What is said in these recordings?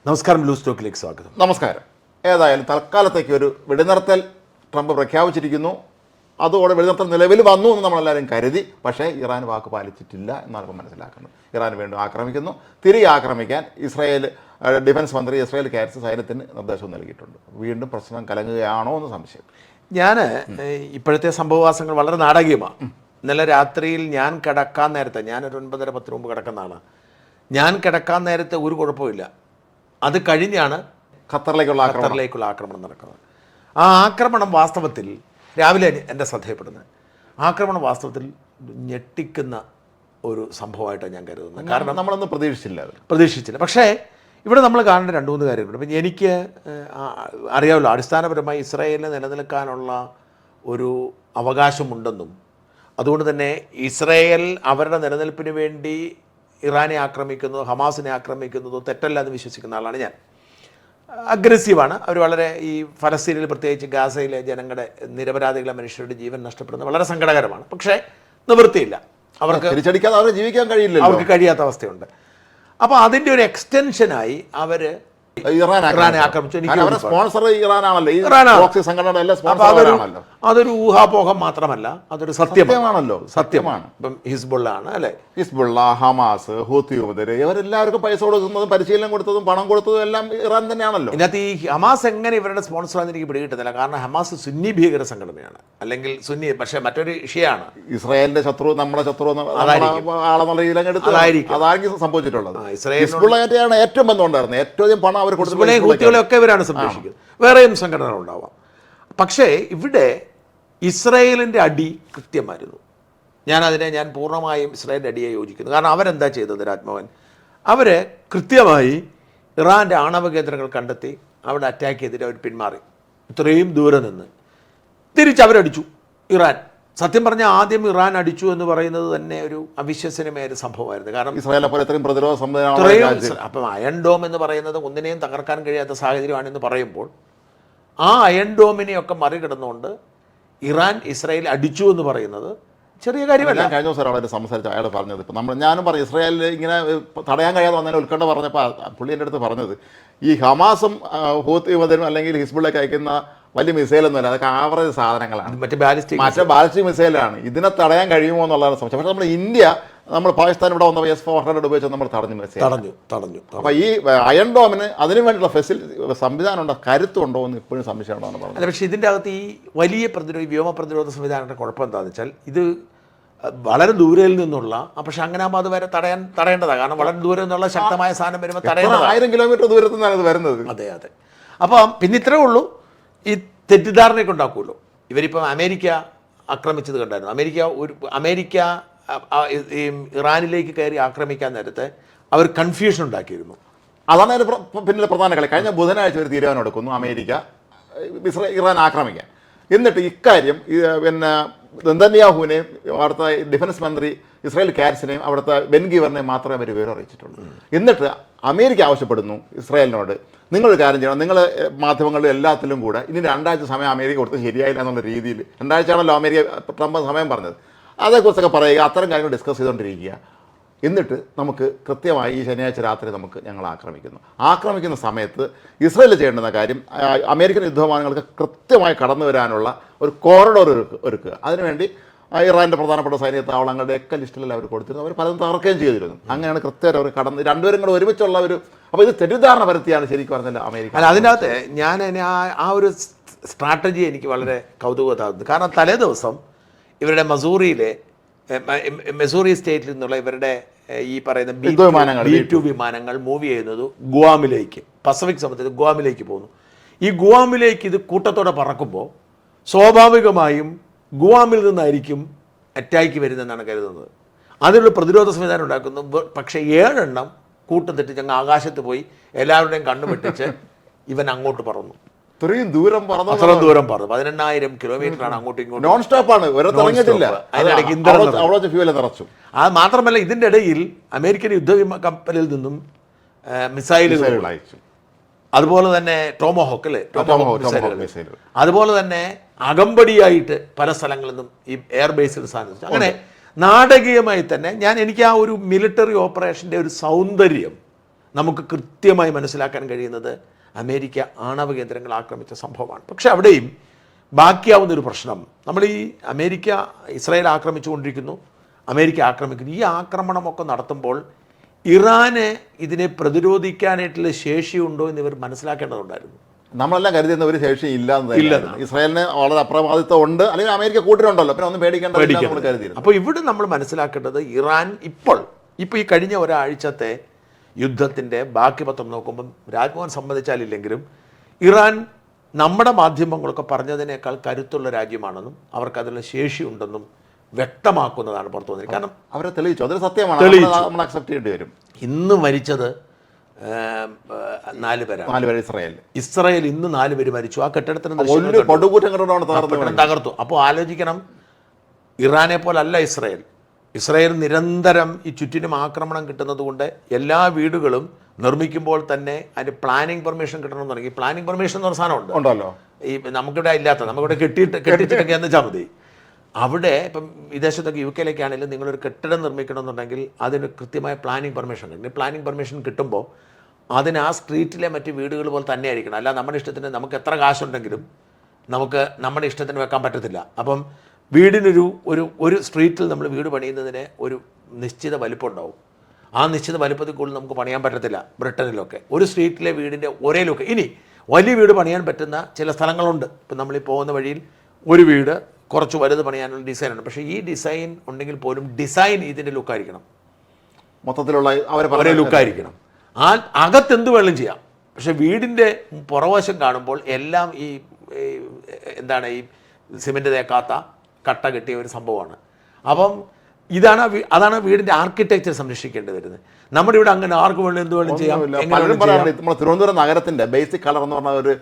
നമസ്കാരം, ലൂസ് ടോക്കിലേക്ക് സ്വാഗതം. നമസ്കാരം. ഏതായാലും തൽക്കാലത്തേക്ക് ഒരു വെടിനിർത്തൽ ട്രംപ് പ്രഖ്യാപിച്ചിരിക്കുന്നു. അതോടെ വെടിനിർത്തൽ നിലവിൽ വന്നു എന്ന് നമ്മളെല്ലാവരും കരുതി. പക്ഷേ ഇറാൻ വാക്ക് പാലിച്ചിട്ടില്ല എന്നാണ് ഇപ്പോൾ മനസ്സിലാക്കുന്നത്. ഇറാൻ വീണ്ടും ആക്രമിക്കുന്നു. തിരികെ ആക്രമിക്കാൻ ഇസ്രായേൽ ഡിഫൻസ് മന്ത്രി ഇസ്രായേൽ കാറ്റ്സ് സൈന്യത്തിന് നിർദ്ദേശം നൽകിയിട്ടുണ്ട്. വീണ്ടും പ്രശ്നം കലങ്ങുകയാണോ എന്ന് സംശയം. ഞാൻ ഇപ്പോഴത്തെ സംഭവവാസങ്ങൾ വളരെ നാടകീയമാണ്. ഇന്നലെ രാത്രിയിൽ ഞാൻ കിടക്കാൻ നേരത്തെ, ഞാനൊരു 9:30-10 മുമ്പ് കിടക്കുന്നതാണ്. ഞാൻ കിടക്കാൻ നേരത്തെ ഒരു കുഴപ്പമില്ല. അത് കഴിഞ്ഞാണ് ഖത്തറിലേക്കുള്ള ആക്രമണം നടക്കുന്നത്. ആ ആക്രമണം വാസ്തവത്തിൽ രാവിലെ എൻ്റെ ശ്രദ്ധയപ്പെടുന്നത്. ആക്രമണം വാസ്തവത്തിൽ ഞെട്ടിക്കുന്ന ഒരു സംഭവമായിട്ടാണ് ഞാൻ കരുതുന്നത്. കാരണം നമ്മളൊന്നും പ്രതീക്ഷിച്ചില്ല. പക്ഷേ ഇവിടെ നമ്മൾ കാണേണ്ട 2-3 കാര്യങ്ങളുണ്ട്. അപ്പം എനിക്ക് അറിയാമല്ലോ, അടിസ്ഥാനപരമായി ഇസ്രായേലിന് നിലനിൽക്കാനുള്ള ഒരു അവകാശമുണ്ടെന്നും അതുകൊണ്ട് തന്നെ ഇസ്രായേൽ അവരുടെ നിലനിൽപ്പിന് വേണ്ടി ഇറാനെ ആക്രമിക്കുന്നതോ ഹമാസിനെ ആക്രമിക്കുന്നതോ തെറ്റല്ല എന്ന് വിശ്വസിക്കുന്ന ആളാണ് ഞാൻ. അഗ്രസീവാണ് അവർ. വളരെ ഈ ഫലസ്തീനിൽ, പ്രത്യേകിച്ച് ഗാസയിലെ ജനങ്ങളുടെ, നിരപരാധികളെ മനുഷ്യരുടെ ജീവൻ നഷ്ടപ്പെടുന്നത് വളരെ സങ്കടകരമാണ്. പക്ഷേ നിവൃത്തിയില്ല. അവർക്ക് തിരിച്ചടിക്കാതെ അവർക്ക് ജീവിക്കാൻ കഴിയില്ല. അവർക്ക് കഴിയാത്ത അവസ്ഥയുണ്ട്. അപ്പോൾ അതിൻ്റെ ഒരു എക്സ്റ്റൻഷനായി അവർ ഇറാനെ ആക്രമിച്ചു. അതൊരു ഊഹാപോഹം മാത്രമല്ല, അതൊരു സത്യമാണല്ലോ. സത്യമാണ്. ഇപ്പം ഹിസ്ബുള്ള ആണ് അല്ലെ, ഹിസ്ബുള്ള, ഹമാസ്, ഹൂത്തി ഇവരെല്ലാവർക്കും പൈസ കൊടുക്കുന്നതും പരിശീലനം കൊടുത്തതും പണം കൊടുത്തതും എല്ലാം ഇറാൻ തന്നെയാണല്ലോ. ഇതിനകത്ത് ഈ ഹമാസ് എങ്ങനെ ഇവരുടെ സ്പോൺസറാന്ന് എനിക്ക് പിടികിട്ടുന്നില്ല. കാരണം ഹമാസ് സുന്നി ഭീകര സംഘടനയാണ്, അല്ലെങ്കിൽ സുന്നി. പക്ഷേ മറ്റൊരു വിഷയമാണ് ഇസ്രായേലിന്റെ ശത്രു, നമ്മുടെ ശത്രു ആളെന്നുള്ള അതായിരിക്കും സംഭവിച്ചിട്ടുള്ളത്. ഹിസ്ബുള്ളയാണ് ഏറ്റവും ബന്ധമുണ്ടായിരുന്നത്. ഏറ്റവും പണം അവർ കൊടുത്തു ഒക്കെ ഇവരാണ് സംരക്ഷിക്കുന്നത്. വേറെയും സംഘടനകൾ ഉണ്ടാവാം. പക്ഷേ ഇവിടെ ഇസ്രായേലിൻ്റെ അടി കൃത്യമായിരുന്നു. ഞാൻ പൂർണ്ണമായും ഇസ്രായേലിൻ്റെ അടിയെ യോജിക്കുന്നു. കാരണം അവരെന്താ ചെയ്തത്, രാജ്മോഹൻ? അവർ കൃത്യമായി ഇറാൻ്റെ ആണവ കേന്ദ്രങ്ങൾ കണ്ടെത്തി അവിടെ അറ്റാക്ക് ചെയ്തിട്ട് അവർ പിന്മാറി. ഇത്രയും ദൂരെ നിന്ന് തിരിച്ചവരടിച്ചു ഇറാൻ. സത്യം പറഞ്ഞാൽ ആദ്യം ഇറാൻ അടിച്ചു എന്ന് പറയുന്നത് തന്നെ ഒരു അവിശ്വസനീയമായ ഒരു സംഭവമായിരുന്നു. കാരണം ഇസ്രായേൽ പ്രതിരോധ സംവിധാനം, അപ്പം അയൺ ഡോം എന്ന് പറയുന്നത് ഒന്നിനെയും തകർക്കാൻ കഴിയാത്ത സാഹചര്യമാണെന്ന് പറയുമ്പോൾ ആ അയൺ ഡോമിനെയൊക്കെ മറികടന്നുകൊണ്ട് ഇറാൻ ഇസ്രായേൽ അടിച്ചു എന്ന് പറയുന്നത് ചെറിയ കാര്യമല്ല. കഴിഞ്ഞ ദിവസം ഒരാളെ സംസാരിച്ച അയാൾ പറഞ്ഞത്, ഇപ്പം ഞാനും പറഞ്ഞു ഇസ്രായേലിൽ ഇങ്ങനെ തടയാൻ കഴിയാതെ വന്നതിനെ ഉത്കണ്ഠ പറഞ്ഞപ്പോൾ പുള്ളി എൻ്റെ അടുത്ത് പറഞ്ഞത്, ഈ ഹമാസും ഹൂത്തി അല്ലെങ്കിൽ ഹിസ്ബുള്ളൊക്കെ അയക്കുന്ന വലിയ മിസൈലൊന്നുമല്ല, അതൊക്കെ ആവറേജ് സാധനങ്ങളാണ്, മറ്റേ ബാലിസ്റ്റിക് മിസൈലാണ്. ഇതിനെ തടയാൻ കഴിയുമോ എന്നുള്ളതാണ് സംശയം. പക്ഷേ നമ്മൾ ഇന്ത്യ, നമ്മൾ പാകിസ്ഥാൻ ഇവിടെ വന്ന S-400 ഉപയോഗിച്ച് നമ്മൾ തടഞ്ഞു. അപ്പോൾ ഈ അയൺ ഡോമിന് അതിനു വേണ്ടിയുള്ള സംവിധാനം ഉണ്ടോ, കരുത്തുണ്ടോ എന്ന് ഇപ്പോഴും സംശയമുണ്ടോ പറഞ്ഞത്. അല്ല, പക്ഷേ ഇതിൻ്റെ അകത്ത് ഈ വലിയ വ്യോമ പ്രതിരോധ സംവിധാനങ്ങളുടെ കുഴപ്പം എന്താണെന്ന് വെച്ചാൽ ഇത് വളരെ ദൂരയിൽ നിന്നുള്ള, പക്ഷെ അങ്ങനെ ആകുമ്പോൾ അത് വരെ തടയേണ്ടതാണ്. കാരണം വളരെ ദൂരെ നിന്നുള്ള ശക്തമായ സാധനം വരുമ്പോൾ തടയേണ്ടത് 1000 കിലോമീറ്റർ ദൂരത്തിൽ നിന്നാണ് അത് വരുന്നത്. അതെ. അപ്പം പിന്നെ ഇത്രേ ഉള്ളൂ, ഈ തെറ്റിദ്ധാരണയൊക്കെ ഉണ്ടാക്കുമല്ലോ. ഇവരിപ്പം അമേരിക്ക ആക്രമിച്ചത് കണ്ടായിരുന്നു. അമേരിക്ക ഈ ഇറാനിലേക്ക് കയറി ആക്രമിക്കാൻ നേരത്തെ അവർ കൺഫ്യൂഷൻ ഉണ്ടാക്കിയിരുന്നു. അതാണ് അതിന് പിന്നിലെ പ്രധാന കളി. കഴിഞ്ഞ ബുധനാഴ്ച ഒരു തീരുമാനം എടുക്കുന്നു, അമേരിക്ക ഇറാൻ ആക്രമിക്കാൻ. എന്നിട്ട് ഇക്കാര്യം പിന്നെ നെതന്യാഹുവിനെയും അവിടുത്തെ ഡിഫൻസ് മന്ത്രി ഇസ്രായേൽ കാറ്റ്സിനെയും അവിടുത്തെ ബെൻ ഗീവറിനെയും മാത്രമേ അവർ വിവരം അറിയിച്ചിട്ടുള്ളൂ. എന്നിട്ട് അമേരിക്ക ആവശ്യപ്പെടുന്നു ഇസ്രായേലിനോട്, നിങ്ങളൊരു കാര്യം ചെയ്യണം, നിങ്ങൾ മാധ്യമങ്ങളിലും എല്ലാത്തിലും കൂടെ ഇനി 2 ആഴ്ച സമയം അമേരിക്ക കൊടുത്ത് ശരിയായില്ല എന്നുള്ള രീതിയിൽ, 2 ആഴ്ചയാണല്ലോ അമേരിക്ക ട്രംപ് സമയം പറഞ്ഞത്, അതേക്കുറിച്ചൊക്കെ പറയുക, അത്തരം കാര്യങ്ങൾ ഡിസ്കസ് ചെയ്തുകൊണ്ടിരിക്കുക. എന്നിട്ട് നമുക്ക് കൃത്യമായി ഈ ശനിയാഴ്ച രാത്രി ഞങ്ങൾ ആക്രമിക്കുന്ന സമയത്ത് ഇസ്രായേൽ ചെയ്യേണ്ടുന്ന കാര്യം, അമേരിക്കൻ യുദ്ധവിമാനങ്ങൾക്ക് കൃത്യമായി കടന്നു വരാനുള്ള ഒരു കോറിഡോർ ഒരുക്കുക. അതിനുവേണ്ടി ഇറാൻ്റെ പ്രധാനപ്പെട്ട സൈനിക താവളങ്ങളുടെയൊക്കെ ലിസ്റ്റിലെല്ലാം അവർ കൊടുത്തിരുന്നു. അവർ പലതും തകർക്കുകയും ചെയ്തിരുന്നു. അങ്ങനെയാണ് കൃത്യമായിട്ട് അവർ കടന്ന് രണ്ടുപേരും കൂടെ ഒരുമിച്ചുള്ള ഒരു, അപ്പോൾ ഇത് തെറ്റിദ്ധാരണ പരത്തിയാണ് ശരിക്കും പറഞ്ഞാൽ അമേരിക്ക. അല്ല, അതിനകത്ത് ഞാൻ ആ ഒരു സ്ട്രാറ്റജി എനിക്ക് വളരെ കൗതുകത്താകുന്നു. കാരണം തലേ ദിവസം ഇവരുടെ മെസൂറി സ്റ്റേറ്റിൽ നിന്നുള്ള ഇവരുടെ ഈ പറയുന്ന B-2 വിമാനങ്ങൾ മൂവ് ചെയ്യുന്നത് ഗുവാമിലേക്ക്, പസഫിക് സമുദ്രത്തിൽ ഗുവാമിലേക്ക് പോകുന്നു. ഈ ഗുവാമിലേക്ക് ഇത് കൂട്ടത്തോടെ പറക്കുമ്പോൾ സ്വാഭാവികമായും ഗുവാമിൽ നിന്നായിരിക്കും അറ്റാക്ക് വരുന്നതെന്നാണ് കരുതുന്നത്. അതിനുള്ള പ്രതിരോധ സംവിധാനം ഉണ്ടാക്കുന്നു. പക്ഷേ 7 എണ്ണം കൂട്ടം തെറ്റിച്ച് അങ്ങ് ആകാശത്ത് പോയി എല്ലാവരുടെയും കണ്ണുപെട്ടിച്ച് ഇവൻ അങ്ങോട്ട് പറന്നു. അത്രയും ദൂരം പറന്നു. 18,000 കിലോമീറ്ററാണ് അങ്ങോട്ടും ഇങ്ങോട്ടും. നോൺ സ്റ്റോപ്പാണ്. അത് മാത്രമല്ല, ഇതിൻ്റെ ഇടയിൽ അമേരിക്കൻ കപ്പലിൽ നിന്നും മിസൈലുകൾ അയച്ചു. അതുപോലെ തന്നെ ടോമഹോക്ക് മിസൈലുകൾ. അതുപോലെ തന്നെ അകമ്പടിയായിട്ട് പല സ്ഥലങ്ങളിൽ നിന്നും ഈ എയർബേസിൽ സാധിച്ചു. അങ്ങനെ നാടകീയമായി തന്നെ എനിക്ക് ആ ഒരു മിലിറ്ററി ഓപ്പറേഷൻ്റെ ഒരു സൗന്ദര്യം നമുക്ക് കൃത്യമായി മനസ്സിലാക്കാൻ കഴിയുന്നത് അമേരിക്ക ആണവ കേന്ദ്രങ്ങൾ ആക്രമിച്ച സംഭവമാണ്. പക്ഷേ അവിടെയും ബാക്കിയാവുന്നൊരു പ്രശ്നം, നമ്മൾ ഈ അമേരിക്ക ഇസ്രായേൽ ആക്രമിച്ചുകൊണ്ടിരിക്കുന്നു, അമേരിക്ക ആക്രമിക്കുന്നു. ഈ ആക്രമണമൊക്കെ നടത്തുമ്പോൾ ഇറാന് ഇതിനെ പ്രതിരോധിക്കാനായിട്ടുള്ള ശേഷിയുണ്ടോ എന്ന് ഇവർ മനസ്സിലാക്കേണ്ടതുണ്ടായിരുന്നു. നമ്മളെല്ലാം കരുതുന്ന ഒരു ശേഷി ഇല്ലാന്ന്. ഇസ്രായേലിന് വളരെ അപ്രമാദിത്വം ഉണ്ട്, അല്ലെങ്കിൽ അമേരിക്ക കൂട്ടിനുണ്ടല്ലോ, പിന്നെ ഒന്നും പേടിക്കേണ്ട നമ്മൾ കരുതിയിരുന്നു. അപ്പോൾ ഇവിടെ നമ്മൾ മനസ്സിലാക്കേണ്ടത് ഇറാൻ ഇപ്പോൾ ഈ കഴിഞ്ഞ ഒരാഴ്ചത്തെ യുദ്ധത്തിൻ്റെ ബാക്കി പത്രം നോക്കുമ്പം രാജ്മോഹൻ സമ്മതിച്ചാലില്ലെങ്കിലും ഇറാൻ നമ്മുടെ മാധ്യമങ്ങളൊക്കെ പറഞ്ഞതിനേക്കാൾ കരുത്തുള്ള രാജ്യമാണെന്നും അവർക്കതിനുള്ള ശേഷിയുണ്ടെന്നും വ്യക്തമാക്കുന്നതാണ് പുറത്തു വന്നത്. കാരണം അവരെ തെളിയിച്ചു, അതൊരു സത്യമാണ്, നമ്മൾ അക്സെപ്റ്റ് ചെയ്യേണ്ടി വരും. ഇന്ന് മരിച്ചത് 4 പേരാണ്. ഇസ്രായേൽ ഇന്ന് 4 പേര് മരിച്ചു. ആ കെട്ടിടത്തിന് തകർത്തു. അപ്പോൾ ആലോചിക്കണം, ഇറാനെ പോലല്ല ഇസ്രായേൽ. ഇസ്രായേൽ നിരന്തരം ഈ ചുറ്റിനും ആക്രമണം കിട്ടുന്നത് കൊണ്ട് എല്ലാ വീടുകളും നിർമ്മിക്കുമ്പോൾ തന്നെ അതിന് പ്ലാനിങ് പെർമിഷൻ കിട്ടണമെന്ന് തുടങ്ങി. പ്ലാനിങ് പെർമിഷൻ എന്ന് പറഞ്ഞ സാധനം ഉണ്ടല്ലോ, ഈ നമുക്കിവിടെ ഇല്ലാത്ത, നമുക്കിവിടെ കെട്ടിച്ചിട്ടൊക്കെ എന്ന് വെച്ചാൽ മതി. അവിടെ ഇപ്പം വിദേശത്തൊക്കെ UK ആണെങ്കിലും നിങ്ങളൊരു കെട്ടിടം നിർമ്മിക്കണമെന്നുണ്ടെങ്കിൽ അതിന് കൃത്യമായ പ്ലാനിങ് പെർമിഷൻ ഉണ്ട്. പ്ലാനിങ് പെർമിഷൻ കിട്ടുമ്പോൾ അതിന് ആ സ്ട്രീറ്റിലെ മറ്റ് വീടുകൾ പോലെ തന്നെ ആയിരിക്കണം. അല്ല നമ്മുടെ ഇഷ്ടത്തിന് നമുക്ക് എത്ര കാശുണ്ടെങ്കിലും നമുക്ക് നമ്മുടെ ഇഷ്ടത്തിന് വെക്കാൻ പറ്റത്തില്ല. അപ്പം വീടിനൊരു ഒരു സ്ട്രീറ്റിൽ നമ്മൾ വീട് പണിയുന്നതിന് ഒരു നിശ്ചിത വലിപ്പം ഉണ്ടാവും. ആ നിശ്ചിത വലിപ്പത്തിൽ കൂടുതൽ നമുക്ക് പണിയാൻ പറ്റത്തില്ല. ബ്രിട്ടനിലൊക്കെ ഒരു സ്ട്രീറ്റിലെ വീടിൻ്റെ ഒരേ ലുക്ക്. ഇനി വലിയ വീട് പണിയാൻ പറ്റുന്ന ചില സ്ഥലങ്ങളുണ്ട്. ഇപ്പം നമ്മളീ പോകുന്ന വഴിയിൽ ഒരു വീട് കുറച്ച് വലുത് പണിയാനുള്ള ഡിസൈനുണ്ട്. പക്ഷേ ഈ ഡിസൈൻ ഉണ്ടെങ്കിൽ പോലും ഡിസൈൻ ഇതിൻ്റെ ലുക്കായിരിക്കണം, മൊത്തത്തിലുള്ള അവരെ ലുക്കായിരിക്കണം. ആ അകത്തെന്ത് വേണം ചെയ്യാം. പക്ഷെ വീടിൻ്റെ പുറവശം കാണുമ്പോൾ എല്ലാം ഈ എന്താണ് ഈ സിമെൻറ്റ് തേക്കാത്ത കട്ട കെട്ടിയ ഒരു സംഭവമാണ്. അപ്പം അതാണ് വീടിൻ്റെ ആർക്കിടെക്ചർ സംരക്ഷിക്കേണ്ടി വരുന്നത്. നമ്മുടെ ഇവിടെ അങ്ങനെ ആർക്ക് വേണം എന്ത് വേണം ചെയ്യാം. പലരും പറയാറുണ്ട് നമ്മൾ തിരുവനന്തപുരം നഗരത്തിൻ്റെ ബേസിക് കളർ എന്ന് പറഞ്ഞ ഒരു